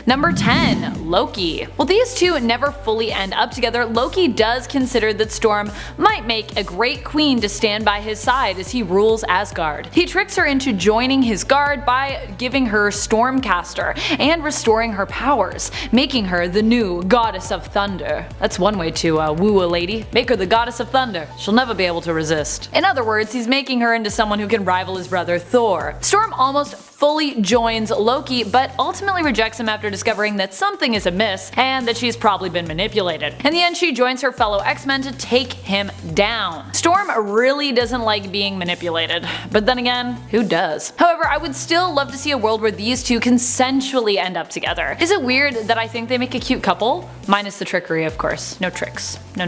Number 10. Loki. While these two never fully end up together, Loki does consider that Storm might make a great queen to stand by his side as he rules Asgard. He tricks her into joining his guard by giving her Stormcaster and restoring her powers, making her the new Goddess of Thunder. That's one way to woo a lady. Make her the Goddess of Thunder. She'll never be able to resist. In other words, he's making her into someone who can rival his brother Thor. Storm almost fully joins Loki, but ultimately rejects him after discovering that something is amiss and that she's probably been manipulated. In the end, she joins her fellow X-Men to take him down. Storm really doesn't like being manipulated, but then again, who does? However, I would still love to see a world where these two consensually end up together. Is it weird that I think they make a cute couple? Minus the trickery, of course. No tricks. No.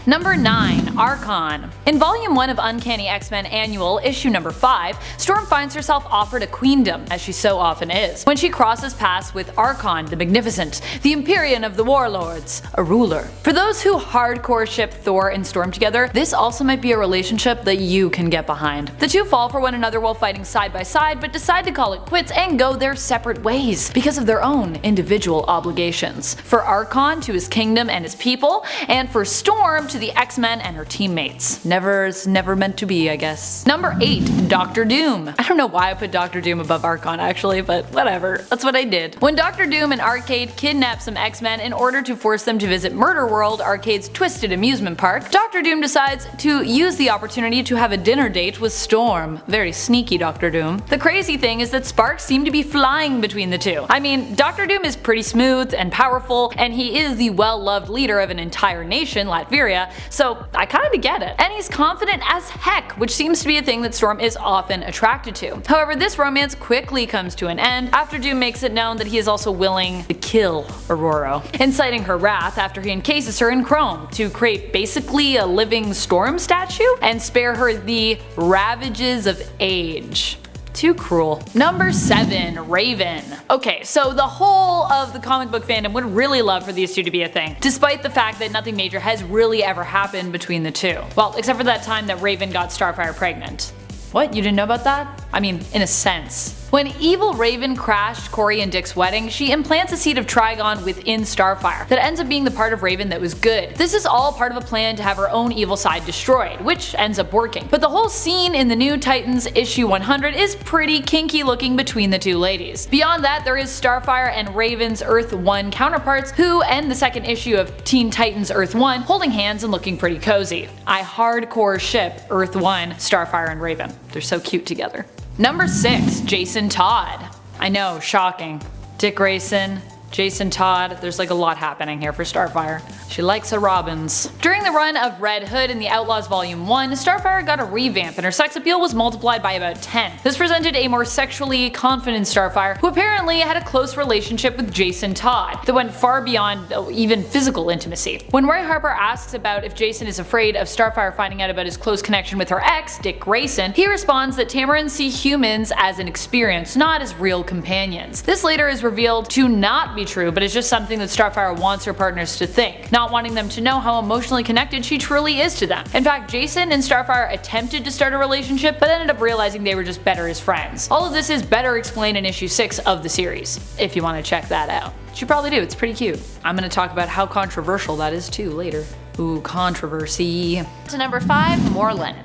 Number 9. Archon. In Volume 1 of Uncanny X-Men Annual, issue number 5, Storm finds herself offered a queendom, as she so often is, when she crosses paths with Archon the Magnificent, the Empyrean of the Warlords, a ruler. For those who hardcore ship Thor and Storm together, this also might be a relationship that you can get behind. The two fall for one another while fighting side by side, but decide to call it quits and go their separate ways because of their own individual obligations. For Archon to his kingdom and his people, and for Storm to the X-Men and her teammates. Never meant to be, I guess. Number 8. Doctor Doom. I don't know why I put Doctor Doom above Archon actually, but whatever. That's what I did. When Doctor Doom and Arcade kidnap some X-Men in order to force them to visit Murder World, Arcade's twisted amusement park, Doctor Doom decides to use the opportunity to have a dinner date with Storm. Very sneaky Doctor Doom. The crazy thing is that sparks seem to be flying between the two. I mean, Doctor Doom is pretty smooth and powerful, and he is the well-loved leader of an entire nation, Latveria, so I kinda get it. And he's confident as heck, which seems to be a thing that Storm is often attracted to. However, this romance quickly comes to an end after Doom makes it known that he is also willing to kill Aurora, inciting her wrath after he encases her in chrome to create basically a living Storm statue and spare her the ravages of age. Too cruel. Number 7. Raven. Okay, so the whole of the comic book fandom would really love for these two to be a thing, despite the fact that nothing major has really ever happened between the two. Well, except for that time that Raven got Starfire pregnant. What? You didn't know about that? I mean, in a sense. When evil Raven crashed Corey and Dick's wedding, she implants a seed of Trigon within Starfire that ends up being the part of Raven that was good. This is all part of a plan to have her own evil side destroyed, which ends up working. But the whole scene in the New Titans issue 100 is pretty kinky looking between the two ladies. Beyond that, there is Starfire and Raven's Earth 1 counterparts who end the second issue of Teen Titans Earth 1 holding hands and looking pretty cozy. I hardcore ship Earth 1, Starfire and Raven. They're so cute together. Number 6. Jason Todd. I know, shocking. Dick Grayson, Jason Todd, there's like a lot happening here for Starfire. She likes her Robins. During the run of Red Hood in the Outlaws Volume 1, Starfire got a revamp and her sex appeal was multiplied by about 10. This presented a more sexually confident Starfire who apparently had a close relationship with Jason Todd that went far beyond even physical intimacy. When Roy Harper asks about if Jason is afraid of Starfire finding out about his close connection with her ex, Dick Grayson, he responds that Tamarins see humans as an experience, not as real companions. This later is revealed to not be true, but it's just something that Starfire wants her partners to think, not wanting them to know how emotionally connected she truly is to them. In fact, Jason and Starfire attempted to start a relationship, but ended up realizing they were just better as friends. All of this is better explained in issue 6 of the series, if you want to check that out. You should probably do, it's pretty cute. I'm gonna talk about how controversial that is too later. Ooh, controversy. To number 5, Moreland.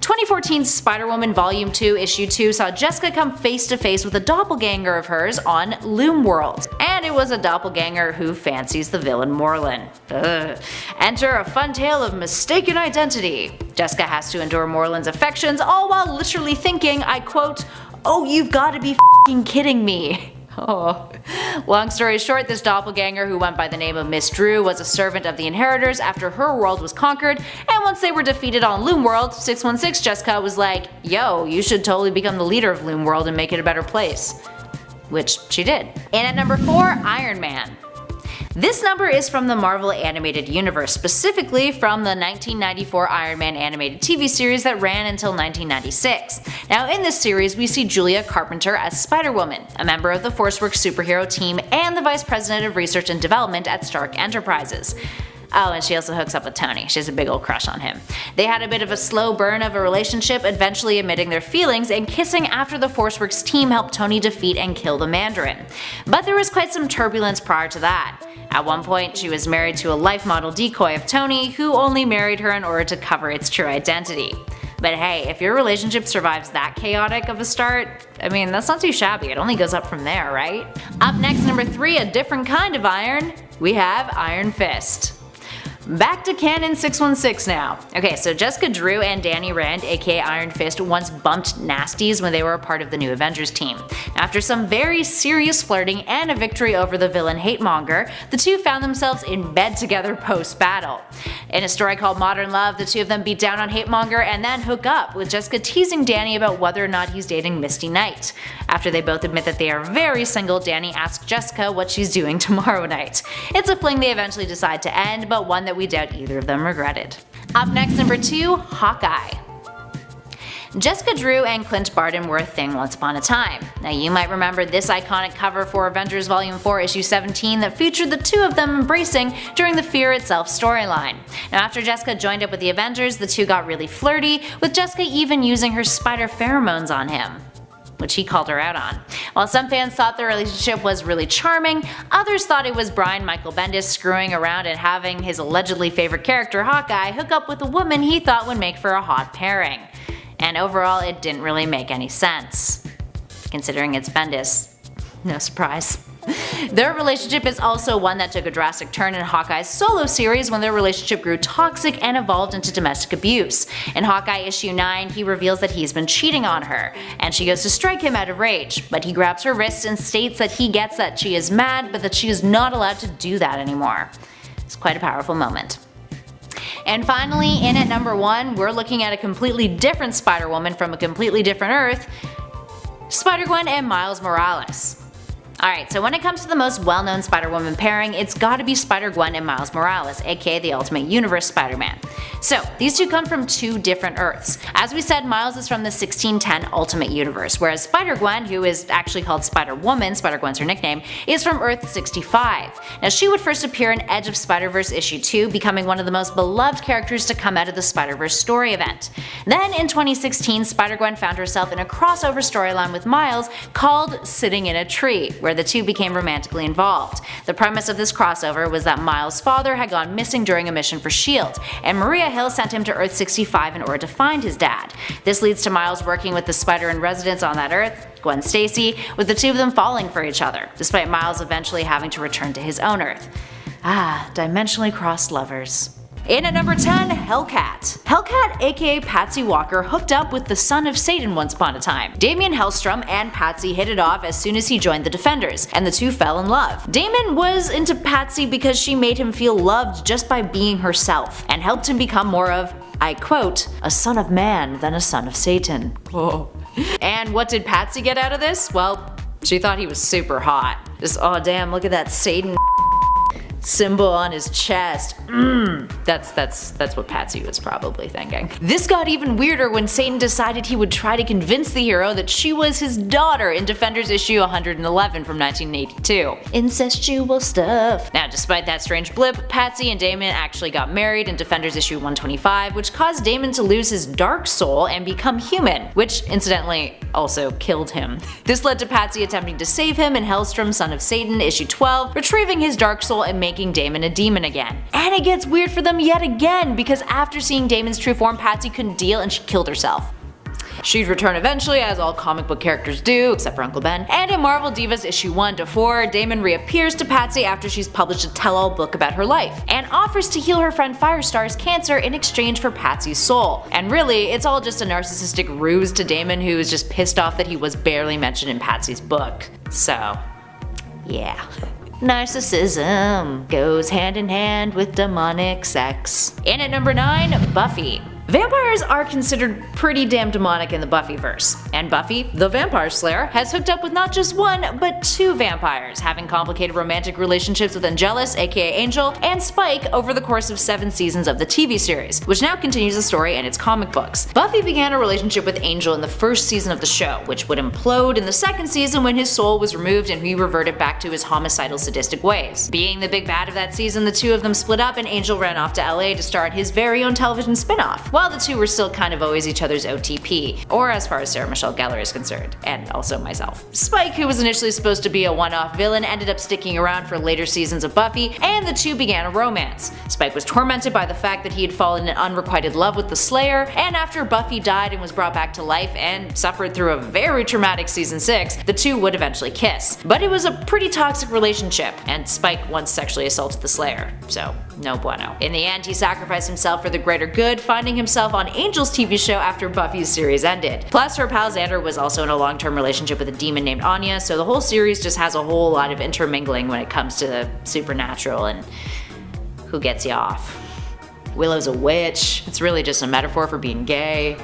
2014's Spider-Woman Volume 2 Issue 2 saw Jessica come face to face with a doppelganger of hers on Loom World. And it was a doppelganger who fancies the villain Moreland. Ugh. Enter a fun tale of mistaken identity. Jessica has to endure Moreland's affections, all while literally thinking, I quote, "Oh, you've gotta be f***ing kidding me." Oh. Long story short, this doppelganger who went by the name of Miss Drew was a servant of the Inheritors after her world was conquered, and once they were defeated on Loom World, 616 Jessica was like, yo, you should totally become the leader of Loom World and make it a better place. Which she did. And at number 4, Iron Man. This number is from the Marvel Animated Universe, specifically from the 1994 Iron Man animated TV series that ran until 1996. Now in this series we see Julia Carpenter as Spider-Woman, a member of the ForceWorks superhero team and the Vice President of Research and Development at Stark Enterprises. Oh, and she also hooks up with Tony. She has a big old crush on him. They had a bit of a slow burn of a relationship, eventually admitting their feelings and kissing after the Forceworks team helped Tony defeat and kill the Mandarin. But there was quite some turbulence prior to that. At one point, she was married to a life model decoy of Tony, who only married her in order to cover its true identity. But hey, if your relationship survives that chaotic of a start, I mean, that's not too shabby. It only goes up from there, right? Up next, number 3, a different kind of iron. We have Iron Fist. Back to Canon 616 now. Okay, so Jessica Drew and Danny Rand, aka Iron Fist, once bumped nasties when they were a part of the New Avengers team. After some very serious flirting and a victory over the villain Hatemonger, the two found themselves in bed together post-battle. In a story called Modern Love, the two of them beat down on Hatemonger and then hook up, with Jessica teasing Danny about whether or not he's dating Misty Knight. After they both admit that they are very single, Danny asks Jessica what she's doing tomorrow night. It's a fling they eventually decide to end, but one that we doubt either of them regretted. Up next, number 2, Hawkeye. Jessica Drew and Clint Barton were a thing once upon a time. Now you might remember this iconic cover for Avengers Volume 4 issue 17 that featured the two of them embracing during the Fear Itself storyline. Now after Jessica joined up with the Avengers, the two got really flirty, with Jessica even using her spider pheromones on him, which he called her out on. While some fans thought their relationship was really charming, others thought it was Brian Michael Bendis screwing around and having his allegedly favorite character Hawkeye hook up with a woman he thought would make for a hot pairing. And overall, it didn't really make any sense. Considering it's Bendis, no surprise. Their relationship is also one that took a drastic turn in Hawkeye's solo series when their relationship grew toxic and evolved into domestic abuse. In Hawkeye issue 9, he reveals that he's been cheating on her, and she goes to strike him out of rage, but he grabs her wrist and states that he gets that she is mad, but that she is not allowed to do that anymore. It's quite a powerful moment. And finally, in at number 1, we're looking at a completely different Spider-Woman from a completely different Earth, Spider-Gwen and Miles Morales. Alright, so when it comes to the most well-known Spider-Woman pairing, it's gotta be Spider-Gwen and Miles Morales, aka the Ultimate Universe Spider-Man. So, these two come from 2 different Earths. As we said, Miles is from the 1610 Ultimate Universe, whereas Spider-Gwen, who is actually called Spider-Woman, Spider-Gwen's her nickname, is from Earth 65. Now she would first appear in Edge of Spider-Verse issue 2, becoming one of the most beloved characters to come out of the Spider-Verse story event. Then in 2016, Spider-Gwen found herself in a crossover storyline with Miles called Sitting in a Tree, where the two became romantically involved. The premise of this crossover was that Miles' father had gone missing during a mission for S.H.I.E.L.D., and Maria Hill sent him to Earth 65 in order to find his dad. This leads to Miles working with the Spider-in-Residence on that Earth, Gwen Stacy, with the two of them falling for each other, despite Miles eventually having to return to his own Earth. Ah, dimensionally crossed lovers. In at number 10, Hellcat. Hellcat, aka Patsy Walker, hooked up with the son of Satan once upon a time. Damien Hellstrom and Patsy hit it off as soon as he joined the Defenders, and the two fell in love. Damon was into Patsy because she made him feel loved just by being herself, and helped him become more of, I quote, a son of man than a son of Satan. Whoa. And what did Patsy get out of this? Well, she thought he was super hot. Just, oh damn, look at that Satan symbol on his chest. That's what Patsy was probably thinking. This got even weirder when Satan decided he would try to convince the hero that she was his daughter in Defenders issue 111 from 1982. Incestual stuff. Now, despite that strange blip, Patsy and Damon actually got married in Defenders issue 125, which caused Damon to lose his dark soul and become human, which incidentally also killed him. This led to Patsy attempting to save him in Hellstrom, Son of Satan, issue 12, retrieving his dark soul and making Damon a demon again. And it gets weird for them yet again, because after seeing Damon's true form, Patsy couldn't deal and she killed herself. She'd return eventually, as all comic book characters do, except for Uncle Ben. And in Marvel Divas issue 1-4, Damon reappears to Patsy after she's published a tell-all book about her life, and offers to heal her friend Firestar's cancer in exchange for Patsy's soul. And really, it's all just a narcissistic ruse to Damon, who is just pissed off that he was barely mentioned in Patsy's book. So, yeah. Narcissism goes hand in hand with demonic sex. In at number 9, Buffy. Vampires are considered pretty damn demonic in the Buffyverse, and Buffy, the Vampire Slayer, has hooked up with not just one, but two vampires, having complicated romantic relationships with Angelus, aka Angel, and Spike over the course of 7 seasons of the TV series, which now continues the story in its comic books. Buffy began a relationship with Angel in the first season of the show, which would implode in the second season when his soul was removed and he reverted back to his homicidal sadistic ways. Being the big bad of that season, the two of them split up and Angel ran off to LA to star in his very own television spin-off, while the two were still kind of always each other's OTP, or as far as Sarah Michelle Gellar is concerned, and also myself. Spike, who was initially supposed to be a one-off villain, ended up sticking around for later seasons of Buffy, and the two began a romance. Spike was tormented by the fact that he had fallen in unrequited love with the Slayer, and after Buffy died and was brought back to life and suffered through a very traumatic season 6, the two would eventually kiss. But it was a pretty toxic relationship, and Spike once sexually assaulted the Slayer, so no bueno. In the end, he sacrificed himself for the greater good, finding himself on Angel's TV show after Buffy's series ended. Plus, her pal Xander was also in a long-term relationship with a demon named Anya, so the whole series just has a whole lot of intermingling when it comes to the supernatural and who gets you off. Willow's a witch. It's really just a metaphor for being gay.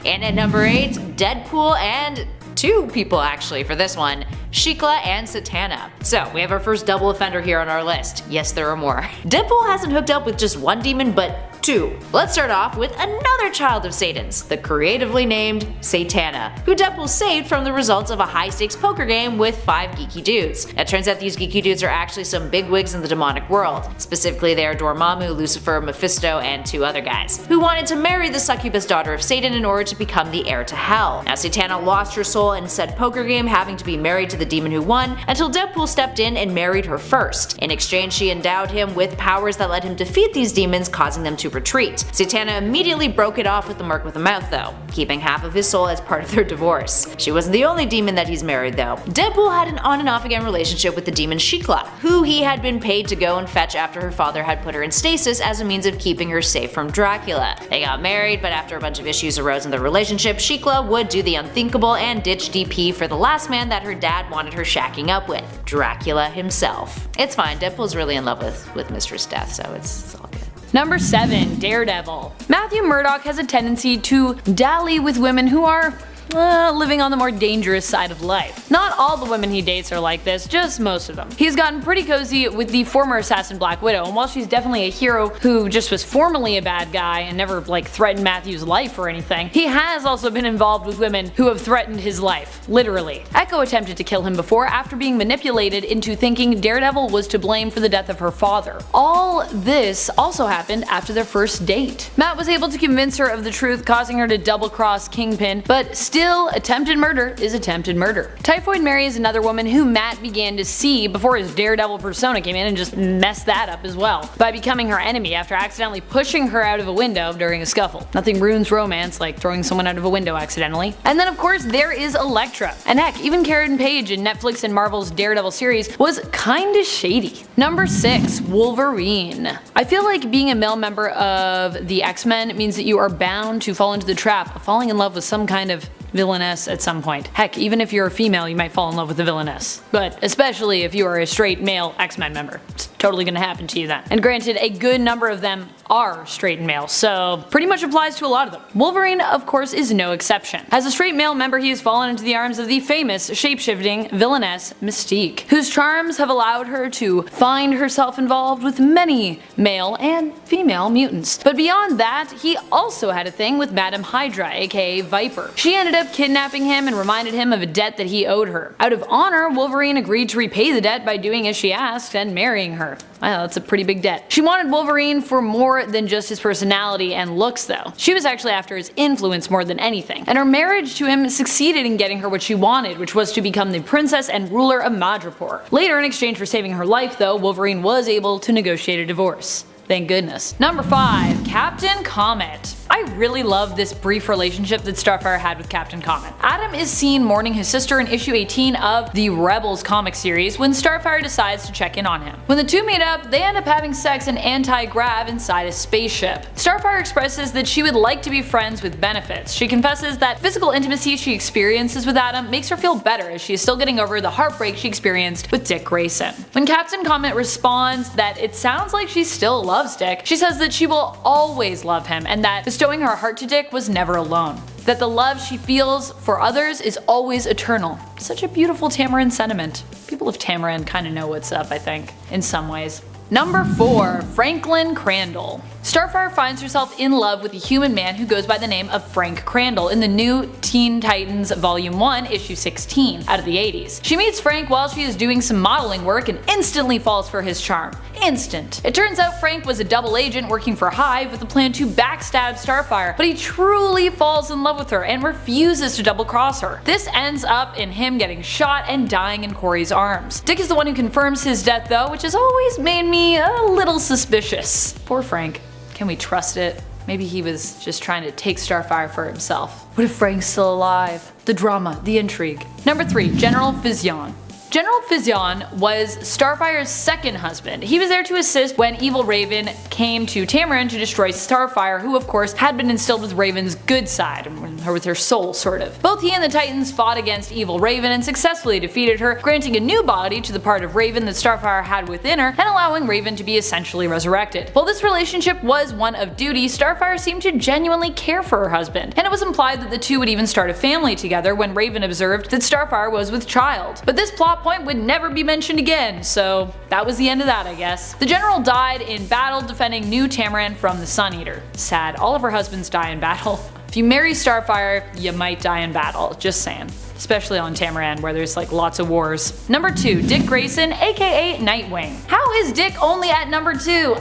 And at number 8, Deadpool and 2 people actually for this one, Shikla and Satana. So we have our first double offender here on our list. Yes, there are more. Deadpool hasn't hooked up with just one demon, but 2. Let's start off with another child of Satan's, the creatively named Satana, who Deadpool saved from the results of a high-stakes poker game with 5 geeky dudes. It turns out these geeky dudes are actually some bigwigs in the demonic world. Specifically, they are Dormammu, Lucifer, Mephisto, and 2 other guys, who wanted to marry the succubus daughter of Satan in order to become the heir to hell. Now, Satana lost her soul in said poker game, having to be married to the demon who won, until Deadpool stepped in and married her first. In exchange, she endowed him with powers that let him defeat these demons, causing them to retreat. Satana immediately broke it off with the Merc with a Mouth though, keeping half of his soul as part of their divorce. She wasn't the only demon that he's married though. Deadpool had an on and off again relationship with the demon Shikla, who he had been paid to go and fetch after her father had put her in stasis as a means of keeping her safe from Dracula. They got married, but after a bunch of issues arose in their relationship, Shikla would do the unthinkable and ditch DP for the last man that her dad wanted her shacking up with, Dracula himself. It's fine, Deadpool's really in love with Mistress Death, so it's all good. Number 7, Daredevil. Matthew Murdock has a tendency to dally with women who are living on the more dangerous side of life. Not all the women he dates are like this, just most of them. He's gotten pretty cozy with the former assassin Black Widow, and while she's definitely a hero who just was formerly a bad guy and never threatened Matthew's life or anything, he has also been involved with women who have threatened his life, literally. Echo attempted to kill him before after being manipulated into thinking Daredevil was to blame for the death of her father. All this also happened after their first date. Matt was able to convince her of the truth, causing her to double-cross Kingpin, but still, attempted murder is attempted murder. Typhoid Mary is another woman who Matt began to see before his Daredevil persona came in and just messed that up as well, by becoming her enemy after accidentally pushing her out of a window during a scuffle. Nothing ruins romance like throwing someone out of a window accidentally. And then of course there is Elektra. And heck, even Karen Page in Netflix and Marvel's Daredevil series was kinda shady. Number 6, Wolverine. I feel like being a male member of the X-Men means that you are bound to fall into the trap of falling in love with some kind of villainess at some point. Heck, even if you're a female, you might fall in love with the villainess. But especially if you are a straight male X-Men member. It's totally gonna happen to you then. And granted, a good number of them are straight and male, so pretty much applies to a lot of them. Wolverine, of course, is no exception. As a straight male member, he has fallen into the arms of the famous shape-shifting villainess Mystique, whose charms have allowed her to find herself involved with many male and female mutants. But beyond that, he also had a thing with Madame Hydra, aka Viper. She ended up kidnapping him and reminded him of a debt that he owed her. Out of honor, Wolverine agreed to repay the debt by doing as she asked and marrying her. Wow, that's a pretty big debt. She wanted Wolverine for more than just his personality and looks though. She was actually after his influence more than anything, and her marriage to him succeeded in getting her what she wanted, which was to become the princess and ruler of Madripoor. Later, in exchange for saving her life though, Wolverine was able to negotiate a divorce. Thank goodness. Number 5, Captain Comet. I really love this brief relationship that Starfire had with Captain Comet. Adam is seen mourning his sister in issue 18 of the Rebels comic series when Starfire decides to check in on him. When the two meet up, they end up having sex in anti-grav inside a spaceship. Starfire expresses that she would like to be friends with benefits. She confesses that physical intimacy she experiences with Adam makes her feel better as she is still getting over the heartbreak she experienced with Dick Grayson. When Captain Comet responds that it sounds like she still loves Dick, she says that she will always love him and that bestowing showing her heart to Dick was never alone. That the love she feels for others is always eternal. Such a beautiful Tamaran sentiment. People of Tamaran kind of know what's up, I think, in some ways. Number 4. Franklin Crandall. Starfire finds herself in love with a human man who goes by the name of Frank Crandall in the new Teen Titans Volume 1, Issue 16, out of the 80s. She meets Frank while she is doing some modeling work and instantly falls for his charm. Instant. It turns out Frank was a double agent working for Hive with a plan to backstab Starfire, but he truly falls in love with her and refuses to double-cross her. This ends up in him getting shot and dying in Corey's arms. Dick is the one who confirms his death though, which has always made me a little suspicious. Poor Frank. Can we trust it? Maybe he was just trying to take Starfire for himself. What if Frank's still alive? The drama, the intrigue. Number 3. General Vision. General Vision was Starfire's second husband. He was there to assist when Evil Raven came to Tamaran to destroy Starfire, who of course had been instilled with Raven's good side, or with her soul sort of. Both he and the Titans fought against Evil Raven and successfully defeated her, granting a new body to the part of Raven that Starfire had within her and allowing Raven to be essentially resurrected. While this relationship was one of duty, Starfire seemed to genuinely care for her husband, and it was implied that the two would even start a family together when Raven observed that Starfire was with child. But this plot point would never be mentioned again, so that was the end of that, I guess. The general died in battle defending New Tamaran from the Sun Eater. Sad, all of her husbands die in battle. If you marry Starfire, you might die in battle, just saying. Especially on Tamaran where there's like lots of wars. Number 2. Dick Grayson, aka Nightwing. How is Dick only at number 2?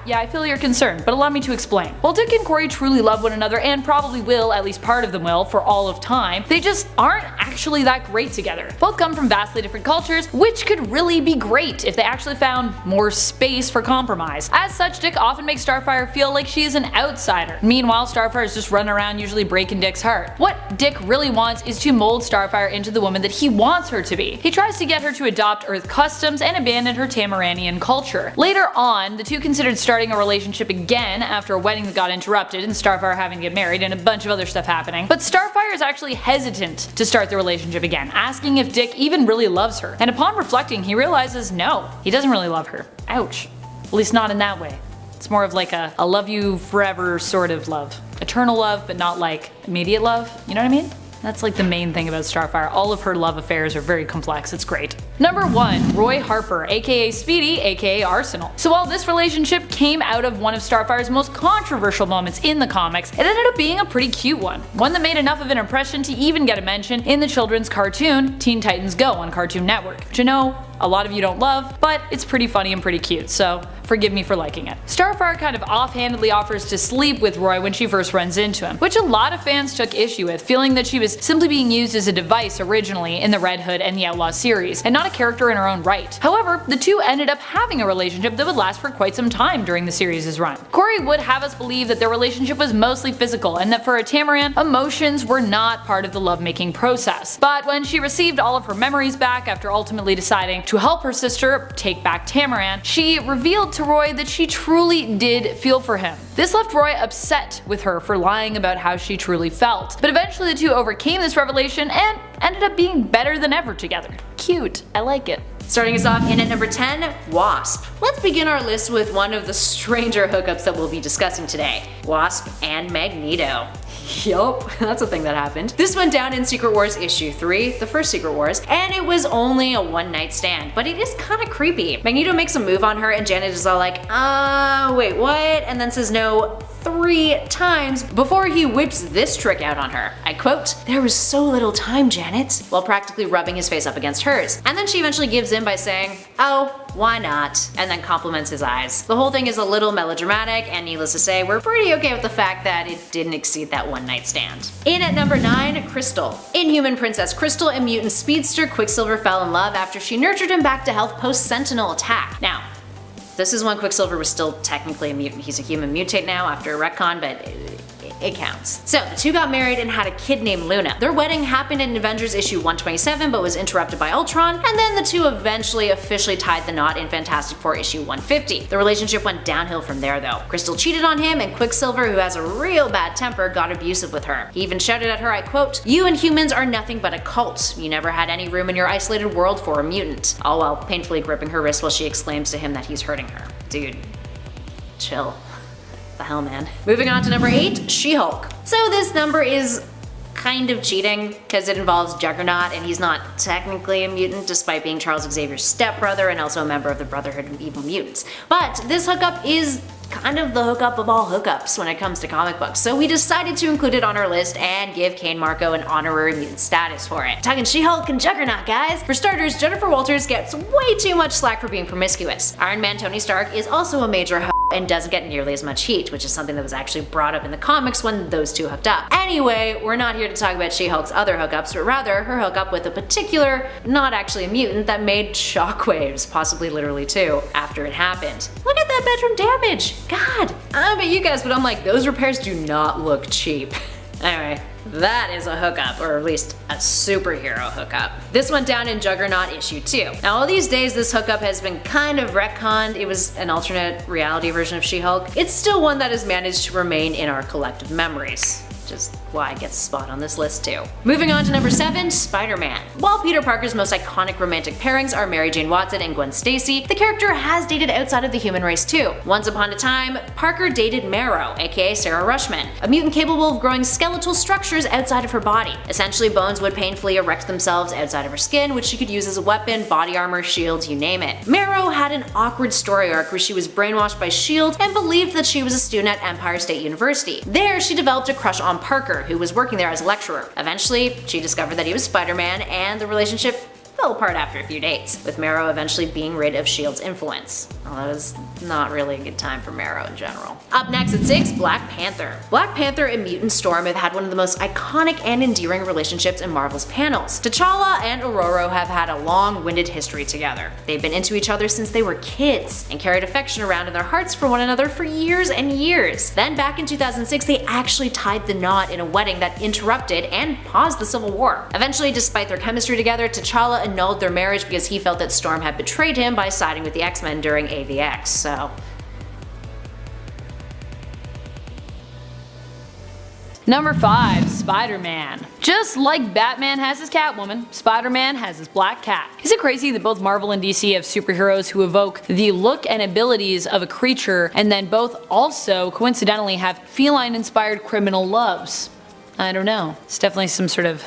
Yeah, I feel your concern, but allow me to explain. While Dick and Corey truly love one another and probably will, at least part of them will, for all of time, they just aren't actually that great together. Both come from vastly different cultures, which could really be great if they actually found more space for compromise. As such, Dick often makes Starfire feel like she is an outsider. Meanwhile, Starfire is just running around usually breaking Dick's heart. What Dick really wants is to mold Starfire into the woman that he wants her to be. He tries to get her to adopt Earth customs and abandon her Tamaranian culture. Later on, the two considered starting a relationship again after a wedding that got interrupted and Starfire having to get married and a bunch of other stuff happening. But Starfire is actually hesitant to start the relationship again, asking if Dick even really loves her. And upon reflecting, he realizes no, he doesn't really love her. Ouch. At least not in that way. It's more of like a love you forever sort of love. Eternal love, but not like immediate love. You know what I mean? That's like the main thing about Starfire. All of her love affairs are very complex. It's great. Number 1. Roy Harper, aka Speedy, aka Arsenal. So while this relationship came out of one of Starfire's most controversial moments in the comics, it ended up being a pretty cute one. One that made enough of an impression to even get a mention in the children's cartoon Teen Titans Go on Cartoon Network, which I know a lot of you don't love, but it's pretty funny and pretty cute, so forgive me for liking it. Starfire kind of offhandedly offers to sleep with Roy when she first runs into him, which a lot of fans took issue with, feeling that she was simply being used as a device originally in the Red Hood and the Outlaw series, and not a character in her own right. However, the two ended up having a relationship that would last for quite some time during the series' run. Corey would have us believe that their relationship was mostly physical, and that for a Tamaran, emotions were not part of the lovemaking process. But when she received all of her memories back after ultimately deciding to help her sister take back Tamaran, she revealed to Roy that she truly did feel for him. This left Roy upset with her for lying about how she truly felt, but eventually the two overcame this revelation and ended up being better than ever together. Cute, I like it. Starting us off in at number 10, Wasp. Let's begin our list with one of the stranger hookups that we'll be discussing today, Wasp and Magneto. Yup, that's a thing that happened. This went down in Secret Wars issue 3, the first Secret Wars, and it was only a one-night stand, but it is kinda creepy. Magneto makes a move on her and Janet is all like, wait, what? And then says no 3 times before he whips this trick out on her. I quote, "There was so little time, Janet," while practically rubbing his face up against hers. And then she eventually gives in by saying, "Oh, why not?" and then compliments his eyes. The whole thing is a little melodramatic, and needless to say, we're pretty okay with the fact that it didn't exceed that one-night stand. In at number 9, Crystal. Inhuman Princess Crystal and mutant speedster Quicksilver fell in love after she nurtured him back to health post-Sentinel attack. Now, this is when Quicksilver was still technically a mutant. He's a human mutate now after a retcon, but it counts. So the two got married and had a kid named Luna. Their wedding happened in Avengers issue 127 but was interrupted by Ultron, and then the two eventually officially tied the knot in Fantastic Four issue 150. The relationship went downhill from there though. Crystal cheated on him, and Quicksilver, who has a real bad temper, got abusive with her. He even shouted at her, I quote, "You and humans are nothing but a cult. You never had any room in your isolated world for a mutant," all while painfully gripping her wrist while she exclaims to him that he's hurting her. Dude, chill. the hell, man. Moving on to number 8, She-Hulk. So this number is kind of cheating because it involves Juggernaut and he's not technically a mutant despite being Charles Xavier's stepbrother and also a member of the Brotherhood of Evil Mutants. But this hookup is kind of the hookup of all hookups when it comes to comic books, so we decided to include it on our list and give Kane Marco an honorary mutant status for it. Talking She-Hulk and Juggernaut, guys! For starters, Jennifer Walters gets way too much slack for being promiscuous. Iron Man Tony Stark is also a major hoe and doesn't get nearly as much heat, which is something that was actually brought up in the comics when those two hooked up. Anyway, we're not here to talk about She-Hulk's other hookups, but rather her hookup with a particular, not actually a mutant, that made shockwaves, possibly literally too, after it happened. Look at that bedroom damage! God! I don't know about you guys, but I'm like, those repairs do not look cheap. Anyway, that is a hookup, or at least a superhero hookup. This went down in Juggernaut issue 2. Now all these days this hookup has been kind of retconned. It was an alternate reality version of She-Hulk. It's still one that has managed to remain in our collective memories. Just why it gets a spot on this list too. Moving on to number 7, Spider-Man. While Peter Parker's most iconic romantic pairings are Mary Jane Watson and Gwen Stacy, the character has dated outside of the human race too. Once upon a time, Parker dated Marrow, aka Sarah Rushman, a mutant capable of growing skeletal structures outside of her body. Essentially, bones would painfully erect themselves outside of her skin, which she could use as a weapon, body armor, shields, you name it. Marrow had an awkward story arc where she was brainwashed by S.H.I.E.L.D. and believed that she was a student at Empire State University. There, she developed a crush on Parker, who was working there as a lecturer. Eventually, she discovered that he was Spider-Man, and the relationship fell apart after a few dates, with Marrow eventually being rid of S.H.I.E.L.D.'s influence. Well, that was not really a good time for Marrow in general. Up next at 6, Black Panther. Black Panther and Mutant Storm have had one of the most iconic and endearing relationships in Marvel's panels. T'Challa and Ororo have had a long-winded history together. They've been into each other since they were kids, and carried affection around in their hearts for one another for years and years. Then back in 2006, they actually tied the knot in a wedding that interrupted and paused the Civil War. Eventually, despite their chemistry together, T'Challa annulled their marriage because he felt that Storm had betrayed him by siding with the X-Men during AVX, so. Number 5, Spider-Man. Just like Batman has his Catwoman, Spider-Man has his Black Cat. Is it crazy that both Marvel and DC have superheroes who evoke the look and abilities of a creature, and then both also coincidentally have feline-inspired criminal loves? I don't know. It's definitely some sort of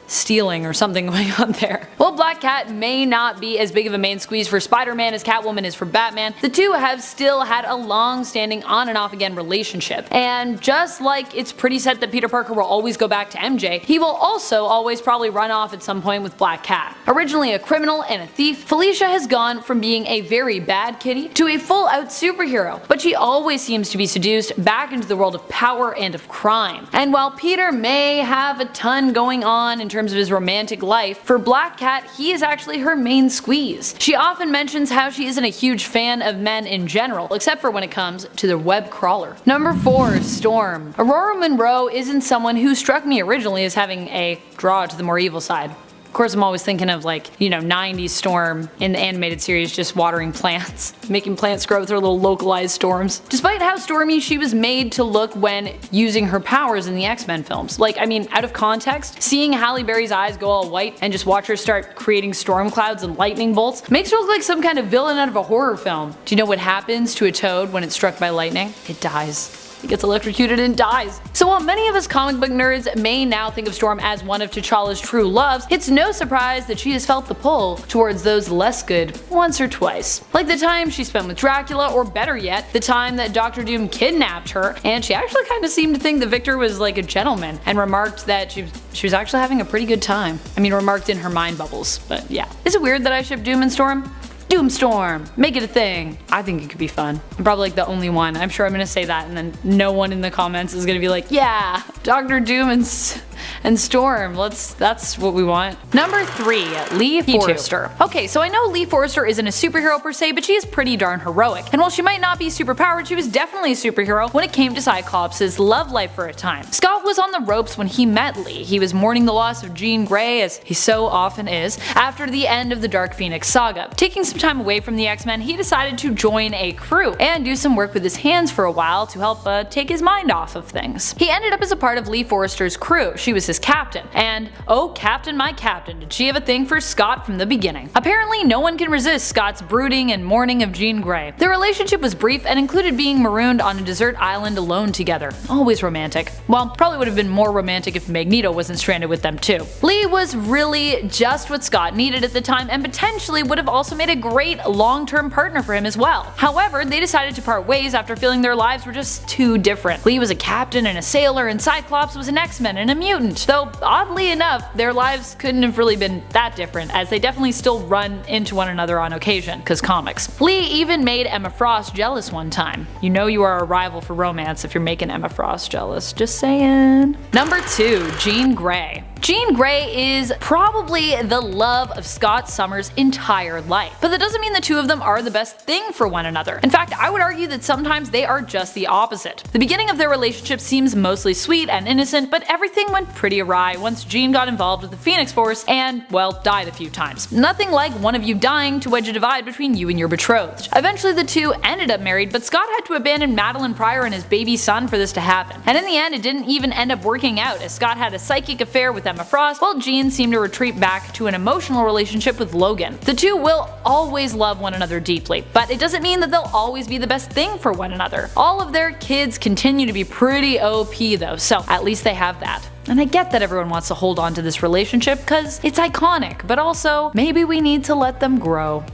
stealing or something going on there. While Black Cat may not be as big of a main squeeze for Spider-Man as Catwoman is for Batman, the two have still had a long-standing on and off again relationship. And just like it's pretty set that Peter Parker will always go back to MJ, he will also always probably run off at some point with Black Cat. Originally a criminal and a thief, Felicia has gone from being a very bad kitty to a full-out superhero, but she always seems to be seduced back into the world of power and of crime. And while Peter may have a ton going on in terms of his romantic life, for Black Cat, he is actually her main squeeze. She often mentions how she isn't a huge fan of men in general, except for when it comes to the web crawler. Number 4, Storm. Aurora Monroe isn't someone who struck me originally as having a draw to the more evil side. Of course, I'm always thinking of 90s Storm in the animated series just watering plants, making plants grow with her little localized storms. Despite how stormy she was made to look when using her powers in the X-Men films. Out of context, seeing Halle Berry's eyes go all white and just watch her start creating storm clouds and lightning bolts makes her look like some kind of villain out of a horror film. Do you know what happens to a toad when it's struck by lightning? It dies. It gets electrocuted and dies. So while many of us comic book nerds may now think of Storm as one of T'Challa's true loves, it's no surprise that she has felt the pull towards those less good once or twice. Like the time she spent with Dracula, or better yet, the time that Dr. Doom kidnapped her, and she actually kind of seemed to think that Victor was like a gentleman, and remarked that she was actually having a pretty good time. Remarked in her mind bubbles, but yeah. Is it weird that I ship Doom and Storm? Doomstorm! Make it a thing! I think it could be fun. I'm probably the only one. I'm sure I'm gonna say that and then no one in the comments is gonna be like, yeah, Dr. Doom and Storm, that's what we want. Number 3, Lee Forrester. Okay, so I know Lee Forrester isn't a superhero per se, but she is pretty darn heroic. And while she might not be superpowered, she was definitely a superhero when it came to Cyclops' love life for a time. Scott was on the ropes when he met Lee. He was mourning the loss of Jean Grey, as he so often is, after the end of the Dark Phoenix saga. Taking some time away from the X-Men, he decided to join a crew and do some work with his hands for a while to help take his mind off of things. He ended up as a part of Lee Forrester's crew. She she was his captain. And oh, captain my captain, did she have a thing for Scott from the beginning. Apparently no one can resist Scott's brooding and mourning of Jean Grey. Their relationship was brief and included being marooned on a desert island alone together. Always romantic. Well, probably would have been more romantic if Magneto wasn't stranded with them too. Lee was really just what Scott needed at the time and potentially would have also made a great long-term partner for him as well. However, they decided to part ways after feeling their lives were just too different. Lee was a captain and a sailor, and Cyclops was an X-Men and a mutant. Though, oddly enough, their lives couldn't have really been that different, as they definitely still run into one another on occasion, cause comics. Lee even made Emma Frost jealous one time. You know you are a rival for romance if you're making Emma Frost jealous, just saying. Number 2. Jean Grey. Jean Grey is probably the love of Scott Summers' entire life, but that doesn't mean the two of them are the best thing for one another. In fact, I would argue that sometimes they are just the opposite. The beginning of their relationship seems mostly sweet and innocent, but everything went pretty awry once Jean got involved with the Phoenix Force and, well, died a few times. Nothing like one of you dying to wedge a divide between you and your betrothed. Eventually the two ended up married, but Scott had to abandon Madeline Pryor and his baby son for this to happen. And in the end, it didn't even end up working out, as Scott had a psychic affair with Emma Frost, while Jean seemed to retreat back to an emotional relationship with Logan. The two will always love one another deeply, but it doesn't mean that they'll always be the best thing for one another. All of their kids continue to be pretty OP though, so at least they have that. And I get that everyone wants to hold on to this relationship because it's iconic, but also maybe we need to let them grow.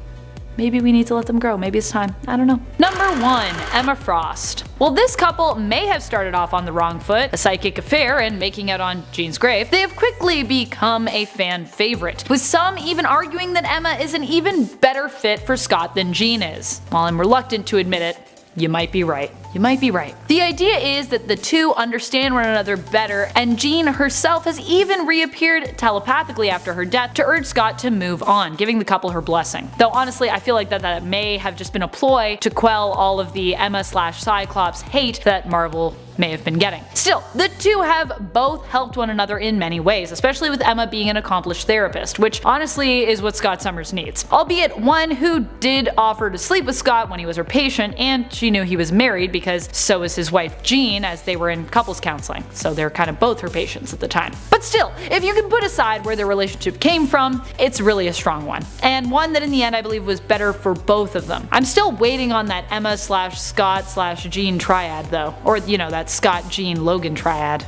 Maybe we need to let them grow. Maybe it's time. I don't know. Number 1. Emma Frost. While this couple may have started off on the wrong foot, a psychic affair and making out on Jean's grave, they have quickly become a fan favorite, with some even arguing that Emma is an even better fit for Scott than Jean is. While I'm reluctant to admit it, you might be right. You might be right. The idea is that the two understand one another better, and Jean herself has even reappeared telepathically after her death to urge Scott to move on, giving the couple her blessing. Though honestly, I feel like that may have just been a ploy to quell all of the Emma/Cyclops hate that Marvel may have been getting. Still, the two have both helped one another in many ways, especially with Emma being an accomplished therapist, which honestly is what Scott Summers needs. Albeit one who did offer to sleep with Scott when he was her patient, and she knew he was married because so is his wife Jean, as they were in couples counseling, so they're kind of both her patients at the time. But still, if you can put aside where their relationship came from, it's really a strong one. And one that in the end I believe was better for both of them. I'm still waiting on that Emma/Scott/Jean triad though, or you know, that Scott, Jean, Logan triad.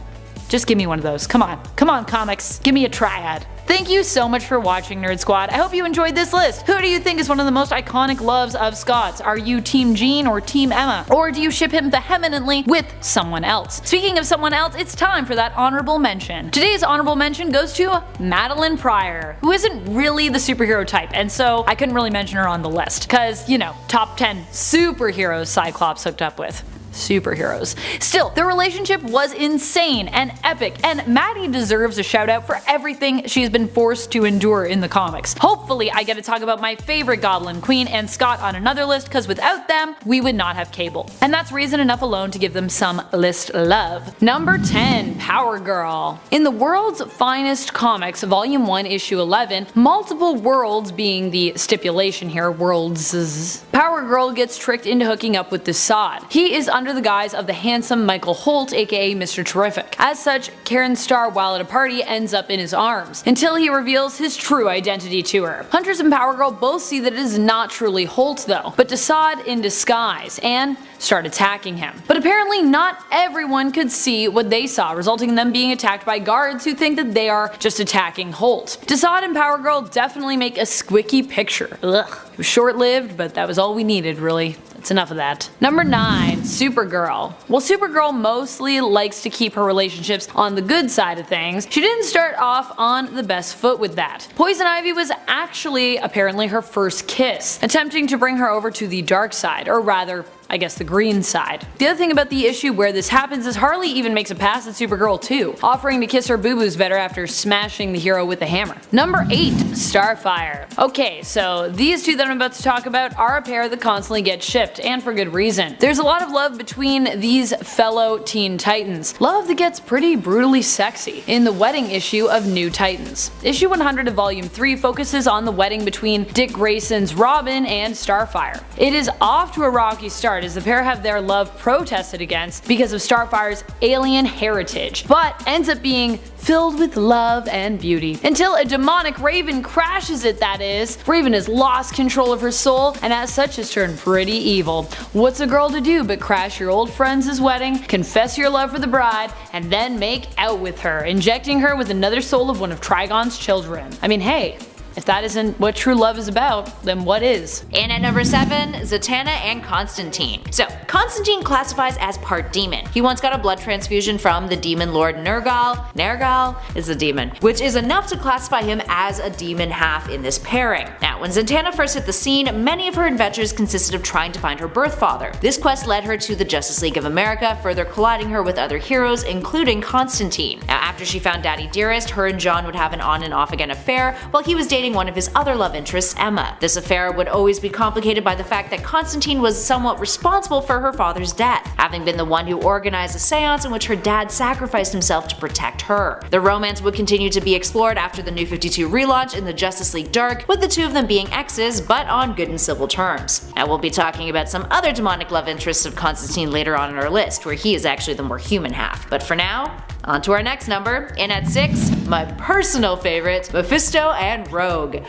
Just give me one of those. Come on. Come on, comics. Give me a triad. Thank you so much for watching, Nerd Squad. I hope you enjoyed this list. Who do you think is one of the most iconic loves of Scott's? Are you Team Jean or Team Emma? Or do you ship him vehemently with someone else? Speaking of someone else, it's time for that honorable mention. Today's honorable mention goes to Madeline Pryor, who isn't really the superhero type, and so I couldn't really mention her on the list, cause, you know, top 10 superheroes Cyclops hooked up with. Superheroes. Still, their relationship was insane and epic, and Maddie deserves a shout out for everything she's been forced to endure in the comics. Hopefully I get to talk about my favorite Goblin Queen and Scott on another list, because without them, we would not have Cable. And that's reason enough alone to give them some list love. Number 10. Power Girl. In the World's Finest Comics, Volume 1, Issue 11, multiple worlds being the stipulation here, worlds, Power Girl gets tricked into hooking up with Desaad. He is under the guise of the handsome Michael Holt, aka Mr. Terrific. As such, Karen Starr, while at a party, ends up in his arms, until he reveals his true identity to her. Huntress and Power Girl both see that it is not truly Holt though, but Desaad in disguise, and start attacking him. But apparently not everyone could see what they saw, resulting in them being attacked by guards who think that they are just attacking Holt. Desaad and Power Girl definitely make a squicky picture. Ugh. It was short-lived, but that was all we needed, really. That's enough of that. Number 9. Supergirl. While Supergirl mostly likes to keep her relationships on the good side of things, she didn't start off on the best foot with that. Poison Ivy was actually apparently her first kiss, attempting to bring her over to the dark side, or rather, I guess the green side. The other thing about the issue where this happens is Harley even makes a pass at Supergirl too, offering to kiss her boo-boos better after smashing the hero with a hammer. Number 8. Starfire. Okay, so these two that I'm about to talk about are a pair that constantly get shipped, and for good reason. There's a lot of love between these fellow Teen Titans. Love that gets pretty brutally sexy in the wedding issue of New Titans. Issue 100 of Volume 3 focuses on the wedding between Dick Grayson's Robin and Starfire. It is off to a rocky start, Asgard as the pair have their love protested against because of Starfire's alien heritage, but ends up being filled with love and beauty. Until a demonic raven crashes it, that is. Raven has lost control of her soul and as such has turned pretty evil. What's a girl to do but crash your old friend's wedding, confess your love for the bride, and then make out with her, injecting her with another soul of one of Trigon's children? I mean, hey, if that isn't what true love is about, then what is? In at number 7, Zatanna and Constantine. So, Constantine classifies as part demon. He once got a blood transfusion from the demon lord Nergal. Nergal is a demon, which is enough to classify him as a demon half in this pairing. Now, when Zatanna first hit the scene, many of her adventures consisted of trying to find her birth father. This quest led her to the Justice League of America, further colliding her with other heroes, including Constantine. Now, after she found Daddy Dearest, her and John would have an on and off again affair while he was dating one of his other love interests, Emma. This affair would always be complicated by the fact that Constantine was somewhat responsible for her father's death, having been the one who organized a seance in which her dad sacrificed himself to protect her. The romance would continue to be explored after the New 52 relaunch in the Justice League Dark, with the two of them being exes, but on good and civil terms. Now we'll be talking about some other demonic love interests of Constantine later on in our list, where he is actually the more human half. But for now, on to our next number. In at 6, my personal favorite, Mephisto and Rogue.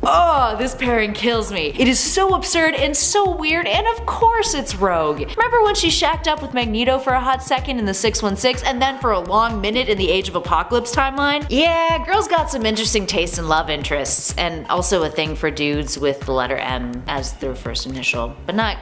Oh, this pairing kills me. It is so absurd and so weird, and of course it's Rogue. Remember when she shacked up with Magneto for a hot second in the 616 and then for a long minute in the Age of Apocalypse timeline? Yeah, girls got some interesting taste in love interests, and also a thing for dudes with the letter M as their first initial, but not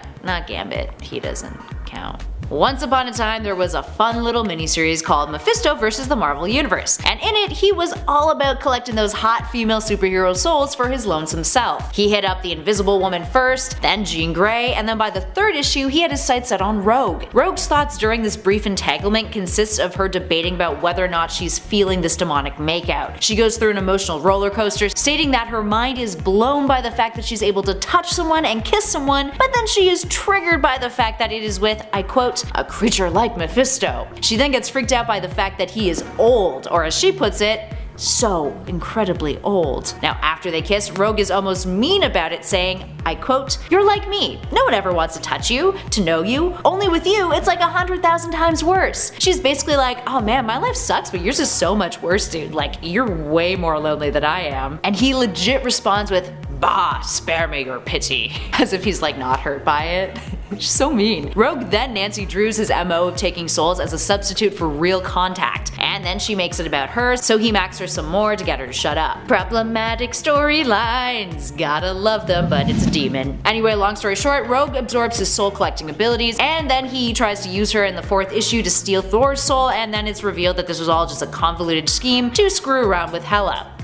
Gambit. He doesn't count. Once upon a time, there was a fun little miniseries called Mephisto vs. the Marvel Universe, and in it, he was all about collecting those hot female superhero souls for his lonesome self. He hit up the Invisible Woman first, then Jean Grey, and then by the 3rd issue, he had his sights set on Rogue. Rogue's thoughts during this brief entanglement consists of her debating about whether or not she's feeling this demonic makeout. She goes through an emotional roller coaster, stating that her mind is blown by the fact that she's able to touch someone and kiss someone, but then she is triggered by the fact that it is with, I quote, a creature like Mephisto. She then gets freaked out by the fact that he is old, or as she puts it, so incredibly old. Now after they kiss, Rogue is almost mean about it, saying, I quote, you're like me. No one ever wants to touch you, to know you. Only with you, it's like 100,000 times worse. She's basically like, oh man, my life sucks, but yours is so much worse, dude. Like, you're way more lonely than I am. And he legit responds with, bah, spare me your pity, as if he's like not hurt by it. She's so mean. Rogue then Nancy Drews his MO of taking souls as a substitute for real contact, and then she makes it about her, so he macks her some more to get her to shut up. Problematic storylines, gotta love them, but it's a demon. Anyway, long story short, Rogue absorbs his soul collecting abilities, and then he tries to use her in the 4th issue to steal Thor's soul, and then it's revealed that this was all just a convoluted scheme to screw around with Hela.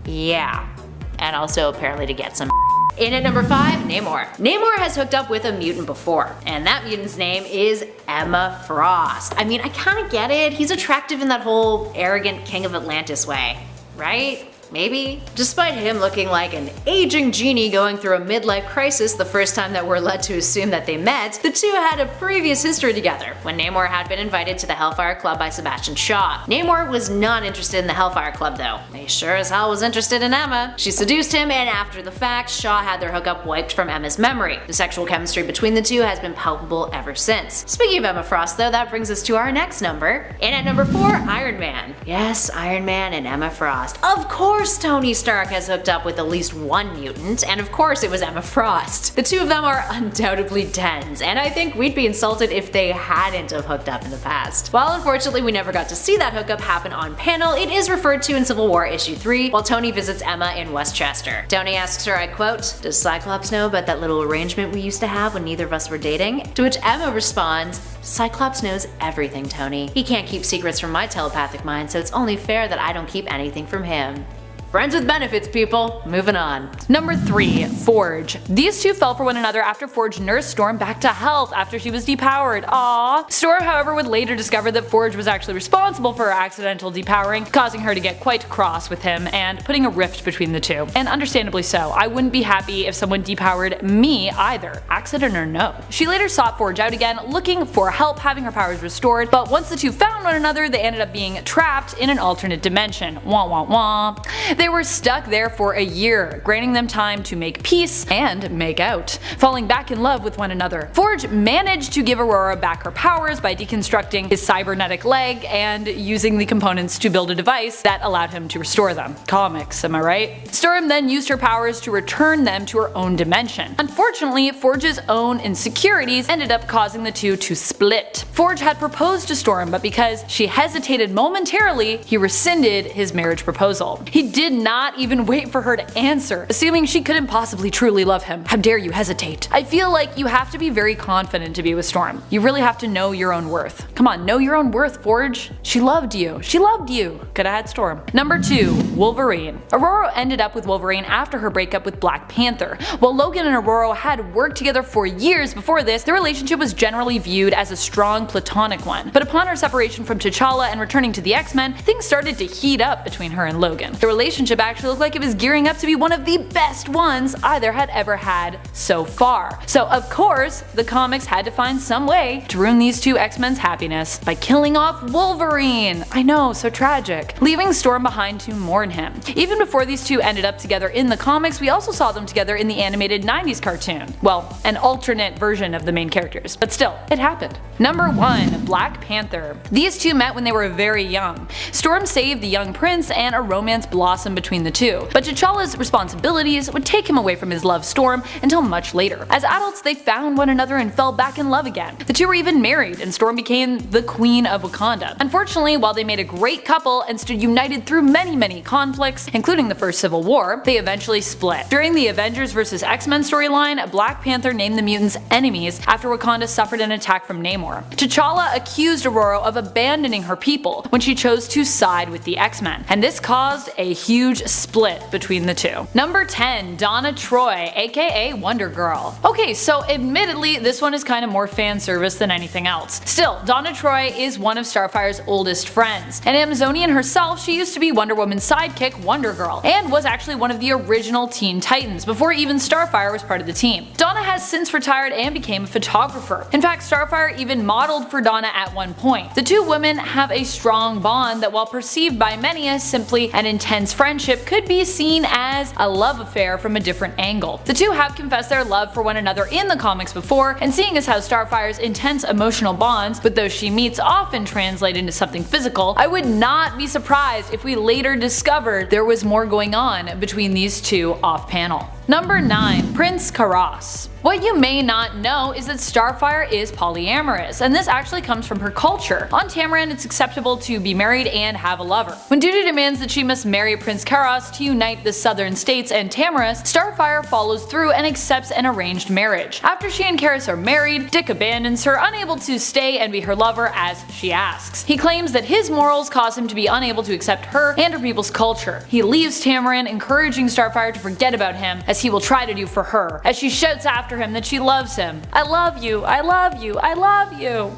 Yeah. And also apparently to get some. In at number 5, Namor. Namor has hooked up with a mutant before, and that mutant's name is Emma Frost. I mean, I kinda get it. He's attractive in that whole arrogant King of Atlantis way, right? Maybe? Despite him looking like an aging genie going through a midlife crisis the first time that we're led to assume that they met, the two had a previous history together, when Namor had been invited to the Hellfire Club by Sebastian Shaw. Namor was not interested in the Hellfire Club though. He sure as hell was interested in Emma. She seduced him, and after the fact, Shaw had their hookup wiped from Emma's memory. The sexual chemistry between the two has been palpable ever since. Speaking of Emma Frost though, that brings us to our next number. In at number 4, Iron Man. Yes, Iron Man and Emma Frost. Of course Tony Stark has hooked up with at least one mutant, and of course it was Emma Frost. The two of them are undoubtedly tens, and I think we'd be insulted if they hadn't have hooked up in the past. While unfortunately we never got to see that hookup happen on panel, it is referred to in Civil War issue 3 while Tony visits Emma in Westchester. Tony asks her, I quote, does Cyclops know about that little arrangement we used to have when neither of us were dating? To which Emma responds, Cyclops knows everything, Tony. He can't keep secrets from my telepathic mind, so it's only fair that I don't keep anything from him. Friends with benefits, people. Moving on. Number 3, Forge. These two fell for one another after Forge nursed Storm back to health after she was depowered. Aww. Storm, however, would later discover that Forge was actually responsible for her accidental depowering, causing her to get quite cross with him and putting a rift between the two. And understandably so. I wouldn't be happy if someone depowered me either, accident or no. She later sought Forge out again, looking for help having her powers restored, but once the two found one another, they ended up being trapped in an alternate dimension. Wah wah wah. They were stuck there for a year, granting them time to make peace and make out, falling back in love with one another. Forge managed to give Aurora back her powers by deconstructing his cybernetic leg and using the components to build a device that allowed him to restore them. Comics, am I right? Storm then used her powers to return them to her own dimension. Unfortunately, Forge's own insecurities ended up causing the two to split. Forge had proposed to Storm, but because she hesitated momentarily, he rescinded his marriage proposal. He did not even wait for her to answer, assuming she couldn't possibly truly love him. How dare you hesitate? I feel like you have to be very confident to be with Storm. You really have to know your own worth. Come on, know your own worth, Forge. She loved you. She loved you. Coulda had Storm. Number 2. Wolverine. Aurora ended up with Wolverine after her breakup with Black Panther. While Logan and Aurora had worked together for years before this, their relationship was generally viewed as a strong platonic one. But upon her separation from T'Challa and returning to the X-Men, things started to heat up between her and Logan. The relationship actually looked like it was gearing up to be one of the best ones either had ever had so far. So of course, the comics had to find some way to ruin these two X-Men's happiness by killing off Wolverine. I know, so tragic. Leaving Storm behind to mourn him. Even before these two ended up together in the comics, we also saw them together in the animated 90s cartoon. Well, an alternate version of the main characters, but still, it happened. Number 1. Black Panther. These two met when they were very young. Storm saved the young prince and a romance blossomed between the two, but T'Challa's responsibilities would take him away from his love Storm until much later. As adults, they found one another and fell back in love again. The two were even married, and Storm became the Queen of Wakanda. Unfortunately, while they made a great couple and stood united through many conflicts, including the first Civil War, they eventually split. During the Avengers vs. X-Men storyline, Black Panther named the mutants enemies after Wakanda suffered an attack from Namor. T'Challa accused Aurora of abandoning her people when she chose to side with the X-Men, and this caused a huge split between the two. Number 10. Donna Troy, aka Wonder Girl. Okay, so admittedly, this one is kind of more fan service than anything else. Still, Donna Troy is one of Starfire's oldest friends. An Amazonian herself, she used to be Wonder Woman's sidekick, Wonder Girl, and was actually one of the original Teen Titans before even Starfire was part of the team. Donna has since retired and became a photographer. In fact, Starfire even modeled for Donna at one point. The two women have a strong bond that, while perceived by many as simply an intense friendship, could be seen as a love affair from a different angle. The two have confessed their love for one another in the comics before, and seeing as how Starfire's intense emotional bonds with those she meets often translate into something physical, I would not be surprised if we later discovered there was more going on between these two off-panel. Number 9. Prince Karas. What you may not know is that Starfire is polyamorous, and this actually comes from her culture. On Tamaran, it's acceptable to be married and have a lover. When duty demands that she must marry Prince Karas to unite the southern states and Tamaris, Starfire follows through and accepts an arranged marriage. After she and Karas are married, Dick abandons her, unable to stay and be her lover as she asks. He claims that his morals cause him to be unable to accept her and her people's culture. He leaves Tamaran, encouraging Starfire to forget about him, as he will try to do for her, as she shouts after him that she loves him. I love you, I love you, I love you.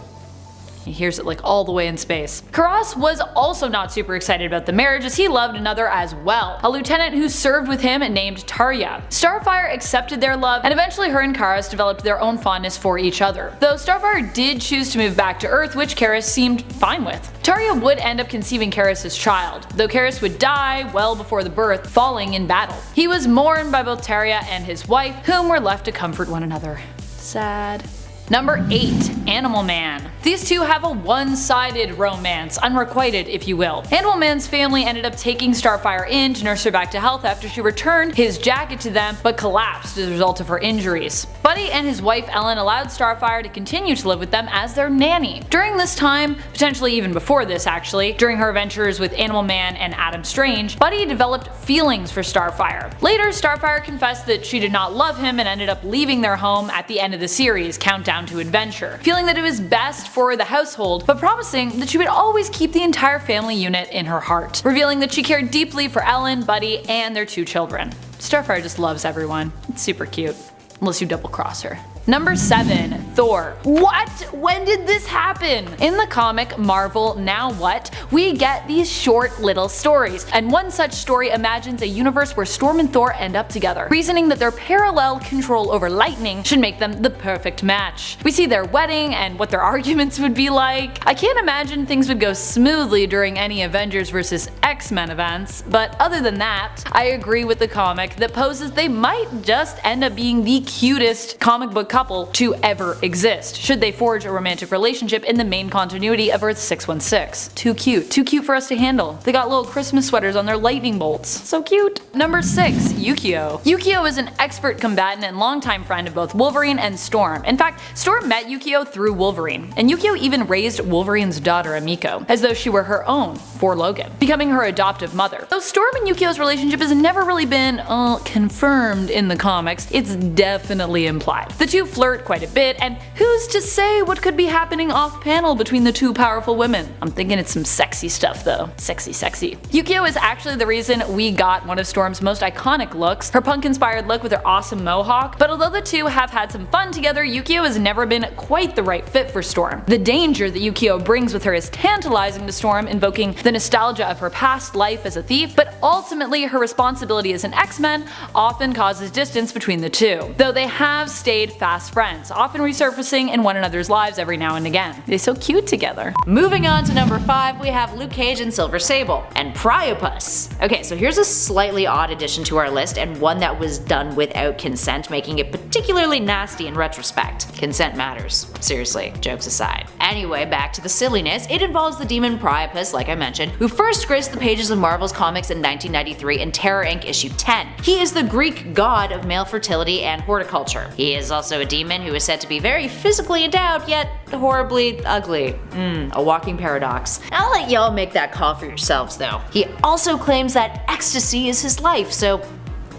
He hears it like all the way in space. Karas was also not super excited about the marriage, as he loved another as well, a lieutenant who served with him named Tarja. Starfire accepted their love, and eventually her and Karas developed their own fondness for each other, though Starfire did choose to move back to Earth, which Karas seemed fine with. Tarja would end up conceiving Karas' child, though Karas would die well before the birth, falling in battle. He was mourned by both Tarja and his wife, whom were left to comfort one another. Sad. Number 8. Animal Man. These two have a one-sided romance, unrequited if you will. Animal Man's family ended up taking Starfire in to nurse her back to health after she returned his jacket to them, but collapsed as a result of her injuries. Buddy and his wife Ellen allowed Starfire to continue to live with them as their nanny. During this time, potentially even before this actually, during her adventures with Animal Man and Adam Strange, Buddy developed feelings for Starfire. Later, Starfire confessed that she did not love him and ended up leaving their home at the end of the series, Countdown to Adventure, feeling that it was best for the household, but promising that she would always keep the entire family unit in her heart, revealing that she cared deeply for Ellen, Buddy, and their 2 children. Starfire just loves everyone. It's super cute. Unless you double cross her. Number 7. Thor. What? When did this happen? In the comic Marvel Now What, we get these short little stories, and one such story imagines a universe where Storm and Thor end up together, reasoning that their parallel control over lightning should make them the perfect match. We see their wedding and what their arguments would be like. I can't imagine things would go smoothly during any Avengers vs. X-Men events, but other than that, I agree with the comic that poses they might just end up being the cutest comic book couple to ever exist, should they forge a romantic relationship in the main continuity of Earth 616. Too cute for us to handle. They got little Christmas sweaters on their lightning bolts. So cute. Number 6. Yukio. Yukio is an expert combatant and longtime friend of both Wolverine and Storm. In fact, Storm met Yukio through Wolverine, and Yukio even raised Wolverine's daughter Amiko, as though she were her own, for Logan, becoming her adoptive mother. Though Storm and Yukio's relationship has never really been, confirmed in the comics, it's definitely implied. The two flirt quite a bit, and who's to say what could be happening off-panel between the two powerful women? I'm thinking it's some sexy stuff though. Sexy. Yukio is actually the reason we got one of Storm's most iconic looks, her punk-inspired look with her awesome mohawk, but although the two have had some fun together, Yukio has never been quite the right fit for Storm. The danger that Yukio brings with her is tantalizing to Storm, invoking the nostalgia of her past life as a thief, but ultimately her responsibility as an X-Men often causes distance between the two, though they have stayed fast friends, often resurfacing in one another's lives every now and again. They're so cute together. Moving on to number 5, we have Luke Cage and Silver Sable, and Priapus. Okay, so here's a slightly odd addition to our list, and one that was done without consent, making it particularly nasty in retrospect. Consent matters. Seriously, jokes aside. Anyway, back to the silliness. It involves the demon Priapus, like I mentioned, who first graced the pages of Marvel's comics in 1993 in Terror Inc. issue 10. He is the Greek god of male fertility and horticulture. He is also a demon who is said to be very physically endowed, yet horribly ugly. A walking paradox. I'll let y'all make that call for yourselves though. He also claims that ecstasy is his life, so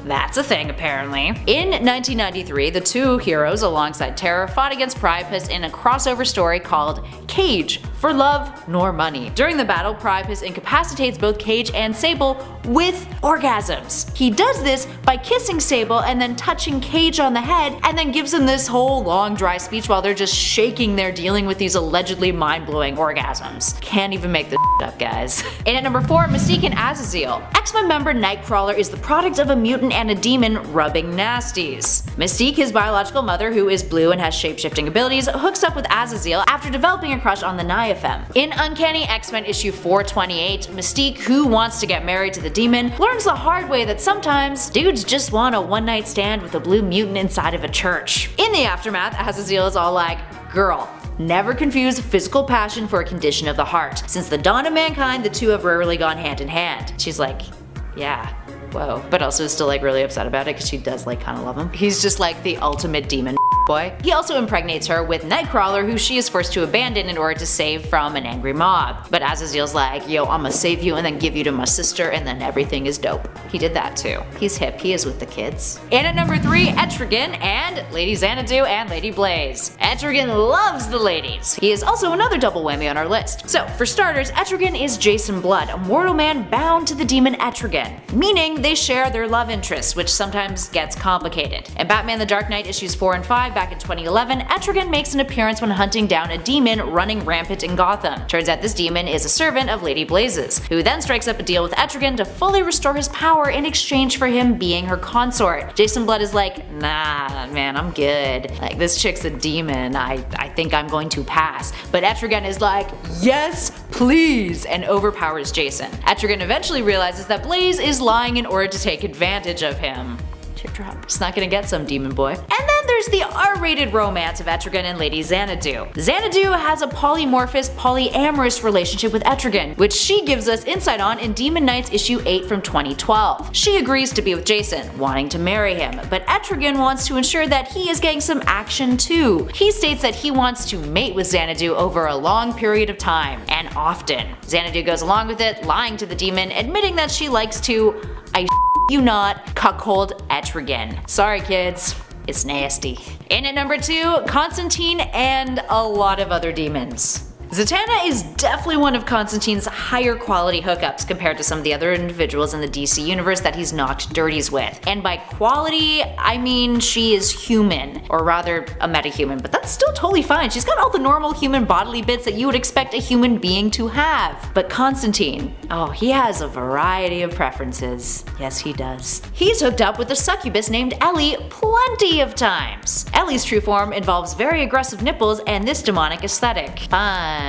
that's a thing apparently. In 1993, the two heroes alongside Terror fought against Priapus in a crossover story called Cage, For Love Nor Money. During the battle, Priapus incapacitates both Cage and Sable with orgasms. He does this by kissing Sable and then touching Cage on the head, and then gives him this whole long dry speech while they're just shaking there dealing with these allegedly mind-blowing orgasms. Can't even make this up, guys. In at number 4, Mystique and Azazel. X-Men member Nightcrawler is the product of a mutant and a demon rubbing nasties. Mystique, his biological mother, who is blue and has shape-shifting abilities, hooks up with Azazel after developing a crush on the Niafem. In Uncanny X-Men issue 428, Mystique, who wants to get married to the demon, learns the hard way that sometimes dudes just want a one-night stand with a blue mutant inside of a church. In the aftermath, Azazel is all like, "Girl, never confuse physical passion for a condition of the heart. Since the dawn of mankind, the two have rarely gone hand in hand." She's like, yeah. Whoa. But also still like really upset about it because she does like kind of love him. He's just like the ultimate demon boy. He also impregnates her with Nightcrawler, who she is forced to abandon in order to save from an angry mob. But Azazel's like, yo, I'ma save you and then give you to my sister and then everything is dope. He did that too. He's hip, he is with the kids. And at number 3, Etrigan and Lady Xanadu and Lady Blaze. Etrigan loves the ladies. He is also another double whammy on our list. So for starters, Etrigan is Jason Blood, a mortal man bound to the demon Etrigan, meaning they share their love interests, which sometimes gets complicated. In Batman the Dark Knight issues 4 and 5 back in 2011, Etrigan makes an appearance when hunting down a demon running rampant in Gotham. Turns out this demon is a servant of Lady Blaze's, who then strikes up a deal with Etrigan to fully restore his power in exchange for him being her consort. Jason Blood is like, nah man, I'm good. Like, this chick's a demon, I think I'm going to pass. But Etrigan is like, yes please, and overpowers Jason. Etrigan eventually realizes that Blaze is lying in order to take advantage of him. Chip drop. It's not gonna get some, demon boy. And then there's the R-rated romance of Etrigan and Lady Xanadu. Xanadu has a polymorphous, polyamorous relationship with Etrigan, which she gives us insight on in Demon Knights issue 8 from 2012. She agrees to be with Jason, wanting to marry him, but Etrigan wants to ensure that he is getting some action too. He states that he wants to mate with Xanadu over a long period of time, and often. Xanadu goes along with it, lying to the demon, admitting that she likes to, you not, cuckold Etrigan. Sorry kids, it's nasty. In at number 2, Constantine and a lot of other demons. Zatanna is definitely one of Constantine's higher quality hookups compared to some of the other individuals in the DC universe that he's knocked dirties with. And by quality, I mean she is human, or rather a metahuman, but that's still totally fine. She's got all the normal human bodily bits that you would expect a human being to have. But Constantine, oh, he has a variety of preferences. Yes, he does. He's hooked up with a succubus named Ellie plenty of times. Ellie's true form involves very aggressive nipples and this demonic aesthetic. Fun.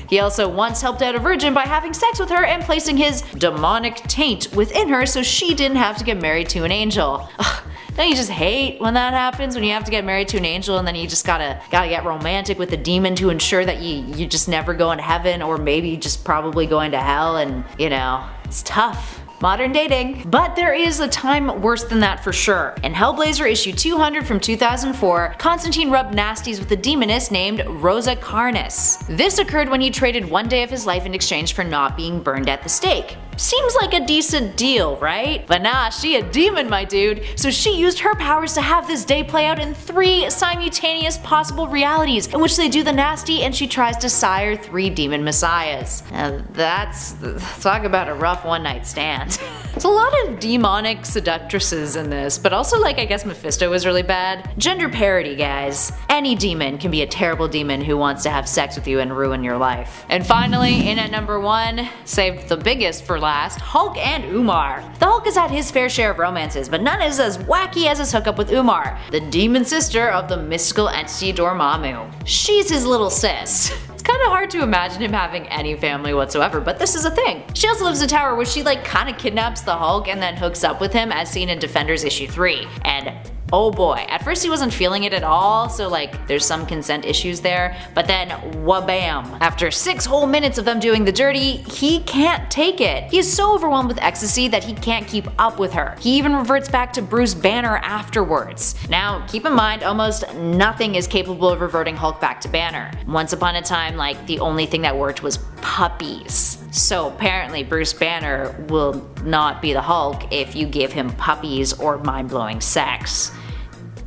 He also once helped out a virgin by having sex with her and placing his demonic taint within her so she didn't have to get married to an angel. Ugh. Don't you just hate when that happens, when you have to get married to an angel and then you just gotta get romantic with the demon to ensure that you just never go into heaven, or maybe just probably going to hell, and you know, it's tough. Modern dating. But there is a time worse than that for sure. In Hellblazer issue 200 from 2004, Constantine rubbed nasties with a demoness named Rosa Carnus. This occurred when he traded one day of his life in exchange for not being burned at the stake. Seems like a decent deal, right? But nah, she a demon, my dude. So she used her powers to have this day play out in 3 simultaneous possible realities in which they do the nasty and she tries to sire 3 demon messiahs. Now that's talk about a rough one-night stand. There's a lot of demonic seductresses in this, but also like I guess Mephisto was really bad. Gender parity, guys. Any demon can be a terrible demon who wants to have sex with you and ruin your life. And finally, in at number 1, saved the biggest for last, Hulk and Umar. The Hulk has had his fair share of romances, but none is as wacky as his hookup with Umar, the demon sister of the mystical entity Dormammu. She's his little sis. It's kind of hard to imagine him having any family whatsoever, but this is a thing. She also lives in a tower where she like kinda kidnaps the Hulk and then hooks up with him, as seen in Defenders issue 3. And oh boy, at first he wasn't feeling it at all, so like there's some consent issues there, but then wabam. After 6 whole minutes of them doing the dirty, he can't take it. He is so overwhelmed with ecstasy that he can't keep up with her. He even reverts back to Bruce Banner afterwards. Now keep in mind, almost nothing is capable of reverting Hulk back to Banner. Once upon a time, like the only thing that worked was puppies. So apparently Bruce Banner will not be the Hulk if you give him puppies or mind-blowing sex.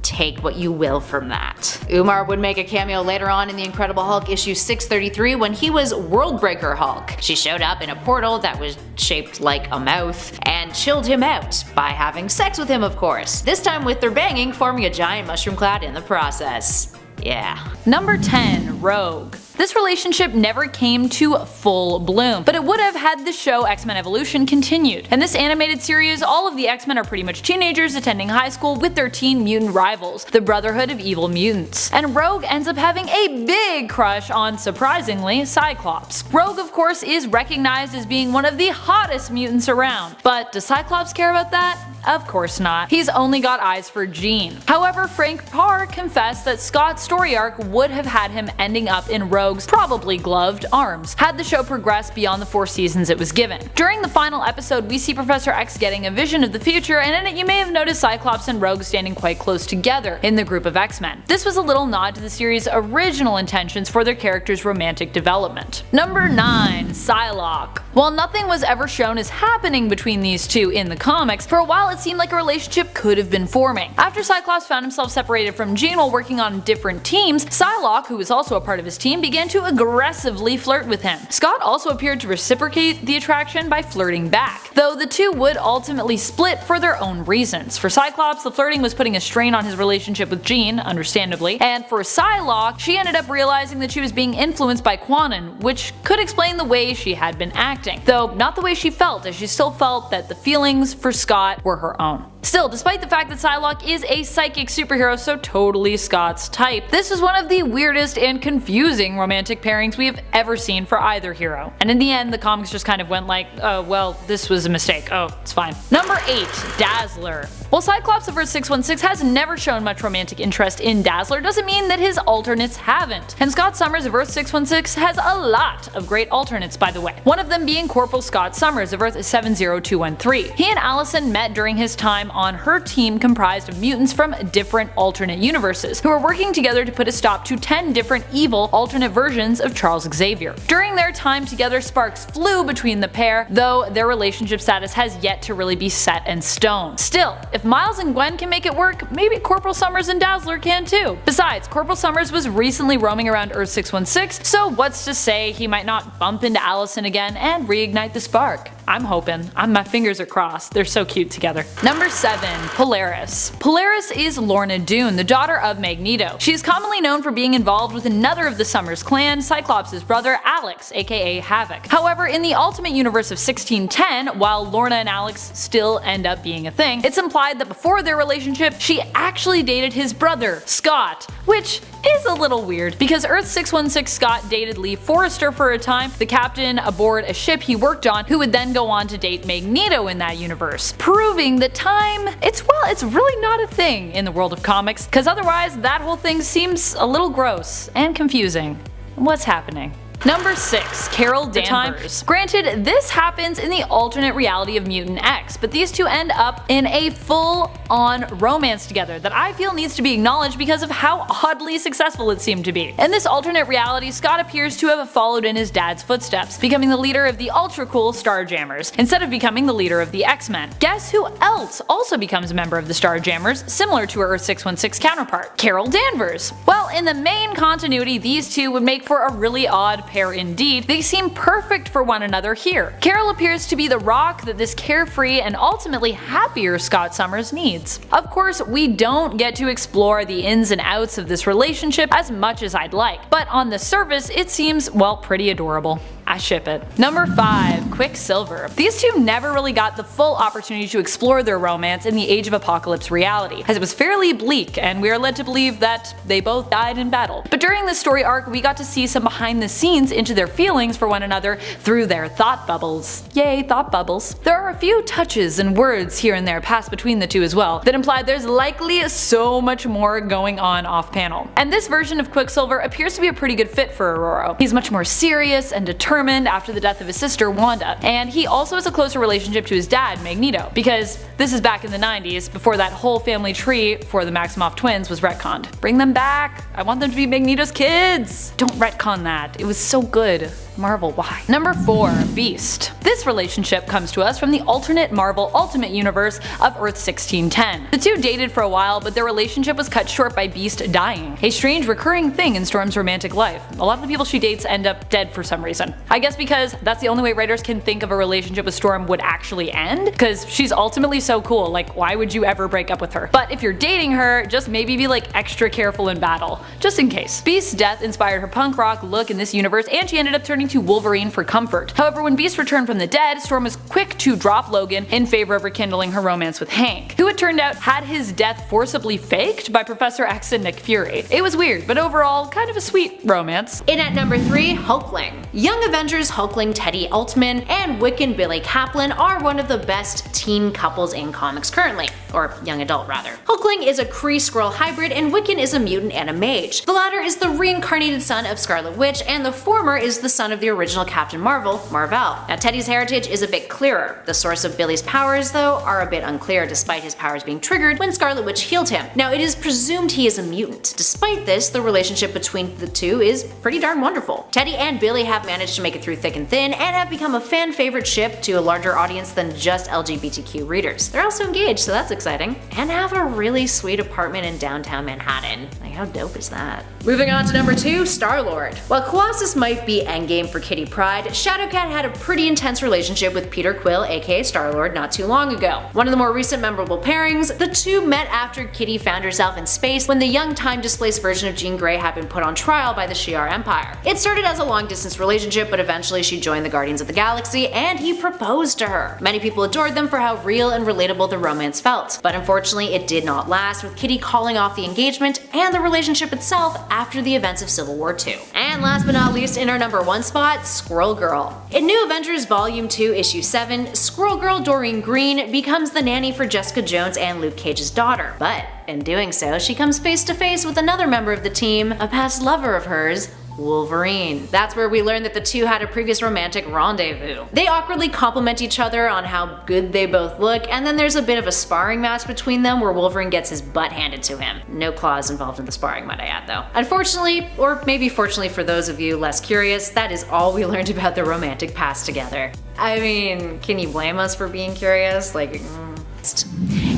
Take what you will from that. Umar would make a cameo later on in The Incredible Hulk issue 633 when he was Worldbreaker Hulk. She showed up in a portal that was shaped like a mouth and chilled him out by having sex with him, of course. This time with their banging, forming a giant mushroom cloud in the process. Yeah. Number 10, Rogue. This relationship never came to full bloom, but it would have had the show X-Men Evolution continued. In this animated series, all of the X-Men are pretty much teenagers attending high school with their teen mutant rivals, the Brotherhood of Evil Mutants. And Rogue ends up having a big crush on, surprisingly, Cyclops. Rogue, of course, is recognized as being one of the hottest mutants around, but does Cyclops care about that? Of course not. He's only got eyes for Jean. However, Frank Parr confessed that Scott's story arc would have had him ending up in Rogue's probably gloved arms, had the show progressed beyond the 4 seasons it was given. During the final episode, we see Professor X getting a vision of the future, and in it you may have noticed Cyclops and Rogue standing quite close together in the group of X-Men. This was a little nod to the series' original intentions for their characters' romantic development. Number 9, Psylocke. While nothing was ever shown as happening between these two in the comics, for a while it seemed like a relationship could have been forming. After Cyclops found himself separated from Jean while working on different teams, Psylocke, who was also a part of his team, began to aggressively flirt with him. Scott also appeared to reciprocate the attraction by flirting back, though the two would ultimately split for their own reasons. For Cyclops, the flirting was putting a strain on his relationship with Jean, understandably, and for Psylocke, she ended up realizing that she was being influenced by Quanon, which could explain the way she had been acting, though not the way she felt, as she still felt that the feelings for Scott were her own. Still, despite the fact that Psylocke is a psychic superhero, so totally Scott's type, this is one of the weirdest and confusing romantic pairings we have ever seen for either hero. And in the end, the comics just kind of went like, oh well, this was a mistake, oh, it's fine. Number 8, Dazzler. While Cyclops of Earth 616 has never shown much romantic interest in Dazzler, doesn't mean that his alternates haven't. And Scott Summers of Earth 616 has a lot of great alternates, by the way. One of them being Corporal Scott Summers of Earth 70213. He and Allison met during his time on her team comprised of mutants from different alternate universes, who were working together to put a stop to 10 different evil alternate versions of Charles Xavier. During their time together, sparks flew between the pair, though their relationship status has yet to really be set in stone. Still, if if Miles and Gwen can make it work, maybe Corporal Summers and Dazzler can too. Besides, Corporal Summers was recently roaming around Earth 616, so what's to say he might not bump into Allison again and reignite the spark? I'm hoping. My fingers are crossed. They're so cute together. Number 7. Polaris. Polaris is Lorna Doone, the daughter of Magneto. She is commonly known for being involved with another of the Summers clan, Cyclops' brother Alex, aka Havoc. However, in the Ultimate Universe of 1610, while Lorna and Alex still end up being a thing, it's implied that before their relationship, she actually dated his brother, Scott, which is a little weird because Earth 616 Scott dated Lee Forrester for a time, the captain aboard a ship he worked on, who would then go on to date Magneto in that universe, proving that time, it's really not a thing in the world of comics, because otherwise that whole thing seems a little gross and confusing. What's happening? Number 6. Carol Danvers. Granted, this happens in the alternate reality of Mutant X, but these two end up in a full-on romance together that I feel needs to be acknowledged because of how oddly successful it seemed to be. In this alternate reality, Scott appears to have followed in his dad's footsteps, becoming the leader of the ultra-cool Starjammers, instead of becoming the leader of the X-Men. Guess who else also becomes a member of the Starjammers, similar to her Earth 616 counterpart? Carol Danvers. Well, in the main continuity, these two would make for a really odd pair indeed. They seem perfect for one another here. Carol appears to be the rock that this carefree and ultimately happier Scott Summers needs. Of course, we don't get to explore the ins and outs of this relationship as much as I'd like, but on the surface it seems, well, pretty adorable. I ship it. Number 5. Quicksilver. These two never really got the full opportunity to explore their romance in the Age of Apocalypse reality, as it was fairly bleak and we are led to believe that they both died in battle. But during this story arc, we got to see some behind the scenes into their feelings for one another through their thought bubbles. Yay, thought bubbles. There are a few touches and words here and there passed between the two as well that imply there's likely so much more going on off panel. And this version of Quicksilver appears to be a pretty good fit for Aurora. He's much more serious and determined after the death of his sister Wanda, and he also has a closer relationship to his dad Magneto, because this is back in the 90s, before that whole family tree for the Maximoff twins was retconned. Bring them back! I want them to be Magneto's kids! Don't retcon that, it was so good. Marvel, why? Number 4. Beast. This relationship comes to us from the alternate Marvel Ultimate Universe of Earth 1610. The two dated for a while, but their relationship was cut short by Beast dying, a strange recurring thing in Storm's romantic life. A lot of the people she dates end up dead for some reason. I guess because that's the only way writers can think of a relationship with Storm would actually end, because she's ultimately so cool, like why would you ever break up with her? But if you're dating her, just maybe be like extra careful in battle, just in case. Beast's death inspired her punk rock look in this universe, and she ended up turning to Wolverine for comfort. However, when Beast returned from the dead, Storm was quick to drop Logan in favor of rekindling her romance with Hank, who it turned out had his death forcibly faked by Professor X and Nick Fury. It was weird, but overall kind of a sweet romance. In at number 3, Hulkling. Young Avengers Hulkling Teddy Altman and Wiccan Billy Kaplan are one of the best teen couples in comics currently, or young adult rather. Hulkling is a Kree-Skrull hybrid and Wiccan is a mutant and a mage. The latter is the reincarnated son of Scarlet Witch and the former is the son of the original Captain Marvel, Mar-Vell. Now Teddy's heritage is a bit clearer. The source of Billy's powers though are a bit unclear despite his powers being triggered when Scarlet Witch healed him. Now it is presumed he is a mutant. Despite this, the relationship between the two is pretty darn wonderful. Teddy and Billy have managed to make it through thick and thin and have become a fan favorite ship to a larger audience than just LGBTQ readers. They're also engaged, so that's exciting, and have a really sweet apartment in downtown Manhattan. Like how dope is that? Moving on to number 2, Star-Lord. While Colossus might be endgame for Kitty Pryde, Shadowcat had a pretty intense relationship with Peter Quill aka Star-Lord not too long ago. One of the more recent memorable pairings, the two met after Kitty found herself in space when the young time-displaced version of Jean Grey had been put on trial by the Shi'ar Empire. It started as a long-distance relationship, but eventually she joined the Guardians of the Galaxy and he proposed to her. Many people adored them for how real and relatable the romance felt, but unfortunately it did not last, with Kitty calling off the engagement and the relationship itself after the events of Civil War II. And last but not least, in our number 1 spot, Squirrel Girl. In New Avengers Volume 2 Issue 7, Squirrel Girl Doreen Green becomes the nanny for Jessica Jones and Luke Cage's daughter, but in doing so, she comes face to face with another member of the team, a past lover of hers, Wolverine. That's where we learn that the two had a previous romantic rendezvous. They awkwardly compliment each other on how good they both look, and then there's a bit of a sparring match between them where Wolverine gets his butt handed to him. No claws involved in the sparring, might I add though. Unfortunately, or maybe fortunately for those of you less curious, that is all we learned about their romantic past together. I mean, can you blame us for being curious?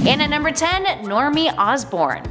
And at number 10, Normie Osborn.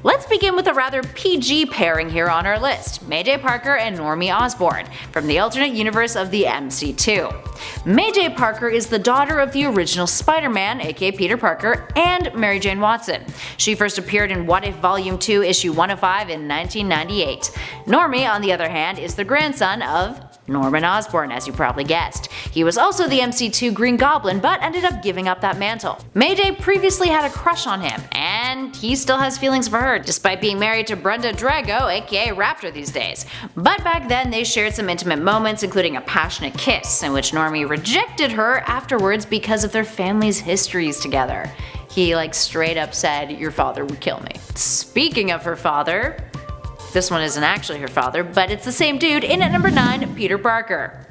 Let's begin with a rather PG pairing here on our list, Mayday Parker and Normie Osborn, from the alternate universe of the MC2. Mayday Parker is the daughter of the original Spider-Man, aka Peter Parker, and Mary Jane Watson. She first appeared in What If Volume 2, Issue 105 in 1998. Normie, on the other hand, is the grandson of Norman Osborn, as you probably guessed. He was also the MC2 Green Goblin, but ended up giving up that mantle. Mayday previously had a crush on him, and he still has feelings for her, despite being married to Brenda Drago, aka Raptor these days. But back then they shared some intimate moments, including a passionate kiss, in which Normie rejected her afterwards because of their family's histories together. He straight up said, "Your father would kill me." Speaking of her father, this one isn't actually her father, but it's the same dude in at number 9, Peter Parker.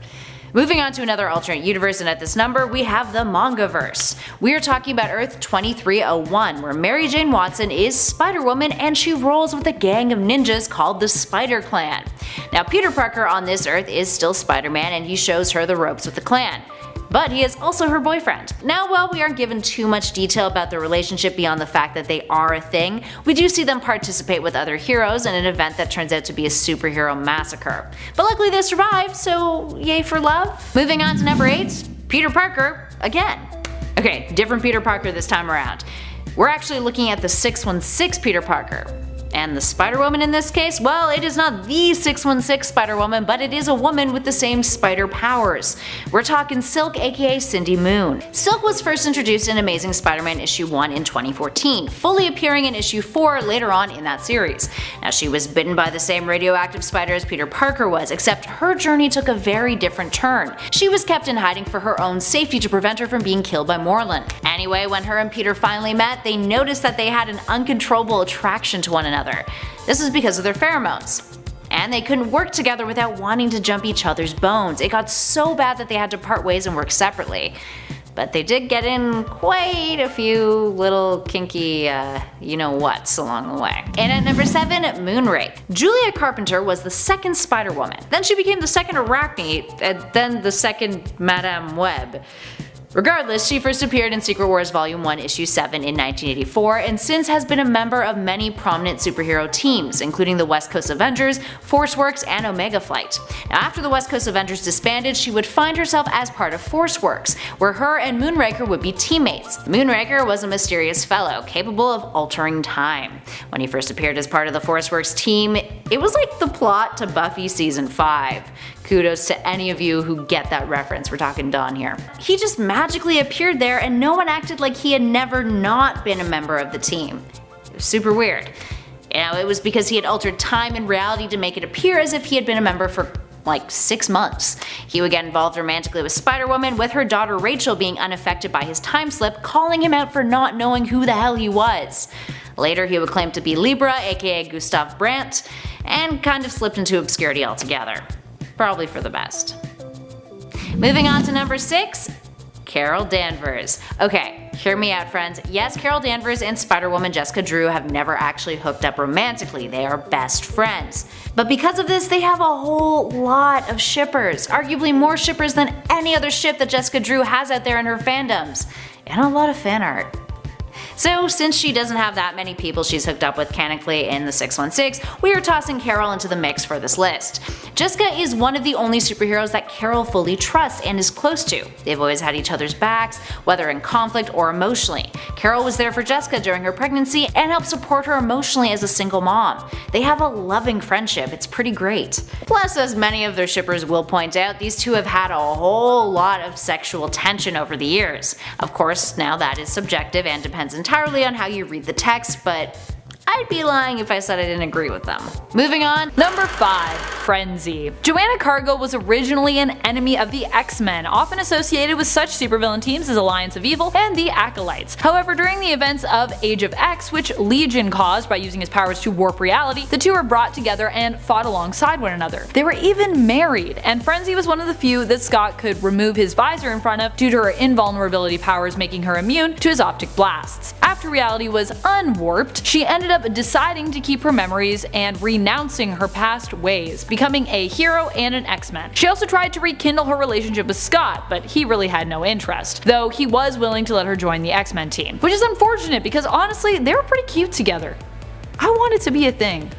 Moving on to another alternate universe, and at this number we have the Mangaverse. We are talking about Earth 2301, where Mary Jane Watson is Spider-Woman and she rolls with a gang of ninjas called the Spider Clan. Now Peter Parker on this Earth is still Spider-Man and he shows her the ropes with the clan. But he is also her boyfriend. Now, while we aren't given too much detail about their relationship beyond the fact that they are a thing, we do see them participate with other heroes in an event that turns out to be a superhero massacre. But luckily they survive, so yay for love. Moving on to number 8, Peter Parker again. Okay, different Peter Parker this time around. We're actually looking at the 616 Peter Parker. And the Spider-Woman in this case? Well, it is not the 616 Spider-Woman, but it is a woman with the same spider powers. We're talking Silk, aka Cindy Moon. Silk was first introduced in Amazing Spider-Man issue 1 in 2014, fully appearing in issue 4 later on in that series. Now she was bitten by the same radioactive spider as Peter Parker was, except her journey took a very different turn. She was kept in hiding for her own safety to prevent her from being killed by Morlun. Anyway, when her and Peter finally met, they noticed that they had an uncontrollable attraction to one another. This is because of their pheromones. And they couldn't work together without wanting to jump each other's bones. It got so bad that they had to part ways and work separately. But they did get in quite a few little kinky you-know-whats along the way. And at number 7, Moonrake. Julia Carpenter was the second Spider-Woman. Then she became the second Arachne, and then the second Madame Web. Regardless, she first appeared in Secret Wars Volume 1 Issue 7 in 1984 and since has been a member of many prominent superhero teams, including the West Coast Avengers, Force Works, and Omega Flight. Now after the West Coast Avengers disbanded, she would find herself as part of Force Works, where her and Moonraker would be teammates. Moonraker was a mysterious fellow, capable of altering time. When he first appeared as part of the Force Works team, it was like the plot to Buffy Season 5. Kudos to any of you who get that reference, we're talking Dawn here. He just magically appeared there and no one acted like he had never not been a member of the team. It was super weird. It was because he had altered time and reality to make it appear as if he had been a member for like 6 months. He would get involved romantically with Spider-Woman, with her daughter Rachel being unaffected by his time slip, calling him out for not knowing who the hell he was. Later he would claim to be Libra, aka Gustav Brandt, and kind of slipped into obscurity altogether. Probably for the best. Moving on to number 6, Carol Danvers. Okay, hear me out friends. Yes, Carol Danvers and Spider-Woman Jessica Drew have never actually hooked up romantically, they are best friends. But because of this, they have a whole lot of shippers, arguably more shippers than any other ship that Jessica Drew has out there in her fandoms, and a lot of fan art. So since she doesn't have that many people she's hooked up with canonically in the 616, we are tossing Carol into the mix for this list. Jessica is one of the only superheroes that Carol fully trusts and is close to. They've always had each other's backs, whether in conflict or emotionally. Carol was there for Jessica during her pregnancy and helped support her emotionally as a single mom. They have a loving friendship, it's pretty great. Plus, as many of their shippers will point out, these two have had a whole lot of sexual tension over the years. Of course, now that is subjective and depends entirely on how you read the text, but I'd be lying if I said I didn't agree with them. Moving on. Number 5. Frenzy. Joanna Cargo was originally an enemy of the X-Men, often associated with such supervillain teams as Alliance of Evil and the Acolytes. However, during the events of Age of X, which Legion caused by using his powers to warp reality, the two were brought together and fought alongside one another. They were even married, and Frenzy was one of the few that Scott could remove his visor in front of due to her invulnerability powers making her immune to his optic blasts. After reality was unwarped, she ended up deciding to keep her memories and renouncing her past ways, becoming a hero and an X-Men. She also tried to rekindle her relationship with Scott, but he really had no interest, though he was willing to let her join the X-Men team. Which is unfortunate because honestly, they were pretty cute together. I want it to be a thing.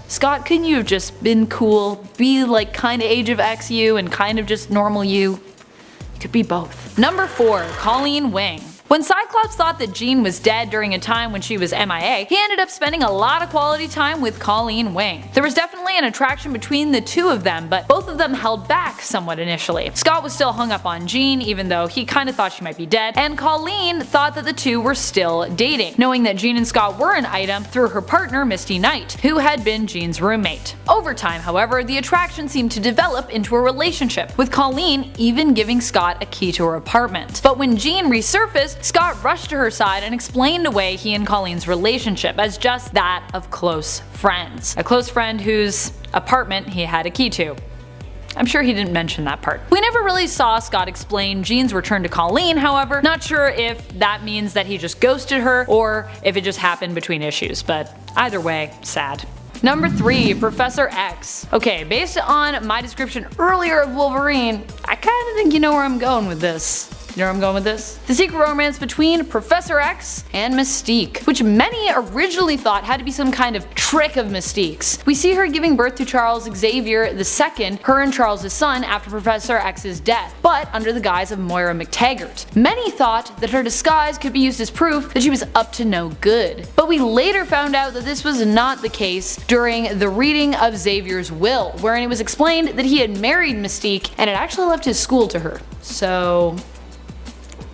Scott, couldn't you have just been cool? Be like kinda Age of X you and kind of just normal you? You could be both. Number 4. Colleen Wing. When Cyclops thought that Jean was dead during a time when she was MIA, he ended up spending a lot of quality time with Colleen Wing. There was definitely an attraction between the two of them, but both of them held back somewhat initially. Scott was still hung up on Jean, even though he kinda thought she might be dead, and Colleen thought that the two were still dating, knowing that Jean and Scott were an item through her partner Misty Knight, who had been Jean's roommate. Over time, however, the attraction seemed to develop into a relationship, with Colleen even giving Scott a key to her apartment. But when Jean resurfaced, Scott rushed to her side and explained away he and Colleen's relationship as just that of close friends. A close friend whose apartment he had a key to. I'm sure he didn't mention that part. We never really saw Scott explain Jean's return to Colleen, however, not sure if that means that he just ghosted her or if it just happened between issues, but either way, sad. Number 3. Professor X. Okay, based on my description earlier of Wolverine, I kinda think you know where I'm going with this. You know where I'm going with this? The secret romance between Professor X and Mystique, which many originally thought had to be some kind of trick of Mystique's. We see her giving birth to Charles Xavier II, her and Charles' son, after Professor X's death, but under the guise of Moira McTaggart. Many thought that her disguise could be used as proof that she was up to no good, but we later found out that this was not the case during the reading of Xavier's will, wherein it was explained that he had married Mystique and had actually left his school to her. So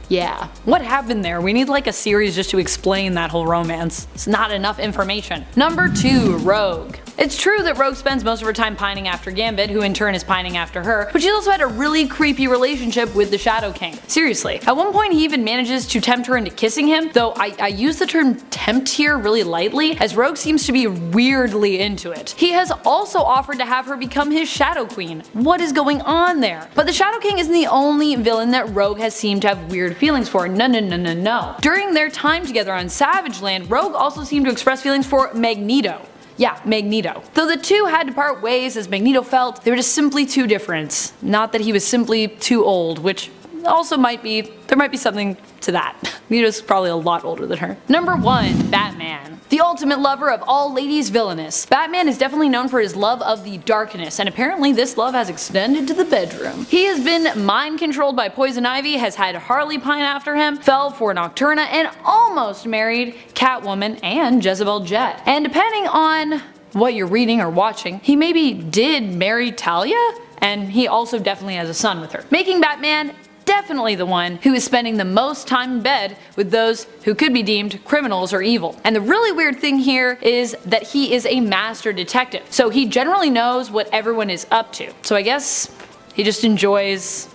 yeah. What happened there? We need like a series just to explain that whole romance. It's not enough information. Number 2. Rogue. It's true that Rogue spends most of her time pining after Gambit, who in turn is pining after her, but she's also had a really creepy relationship with the Shadow King. Seriously. At one point he even manages to tempt her into kissing him, though I use the term tempt here really lightly, as Rogue seems to be weirdly into it. He has also offered to have her become his Shadow Queen. What is going on there? But the Shadow King isn't the only villain that Rogue has seemed to have weird feelings for. No. During their time together on Savage Land, Rogue also seemed to express feelings for Magneto. Yeah, Magneto. Though the two had to part ways as Magneto felt they were just simply too different. Not that he was simply too old, which also there might be something to that. Magneto's probably a lot older than her. Number 1. Batman. The ultimate lover of all ladies villainous. Batman is definitely known for his love of the darkness, and apparently this love has extended to the bedroom. He has been mind controlled by Poison Ivy, has had Harley pine after him, fell for Nocturna, and almost married Catwoman and Jezebel Jet. And depending on what you're reading or watching, he maybe did marry Talia, and he also definitely has a son with her, making Batman definitely the one who is spending the most time in bed with those who could be deemed criminals or evil. And the really weird thing here is that he is a master detective, so he generally knows what everyone is up to. So I guess he just enjoys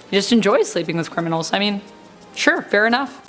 sleeping with criminals. I mean, sure, fair enough.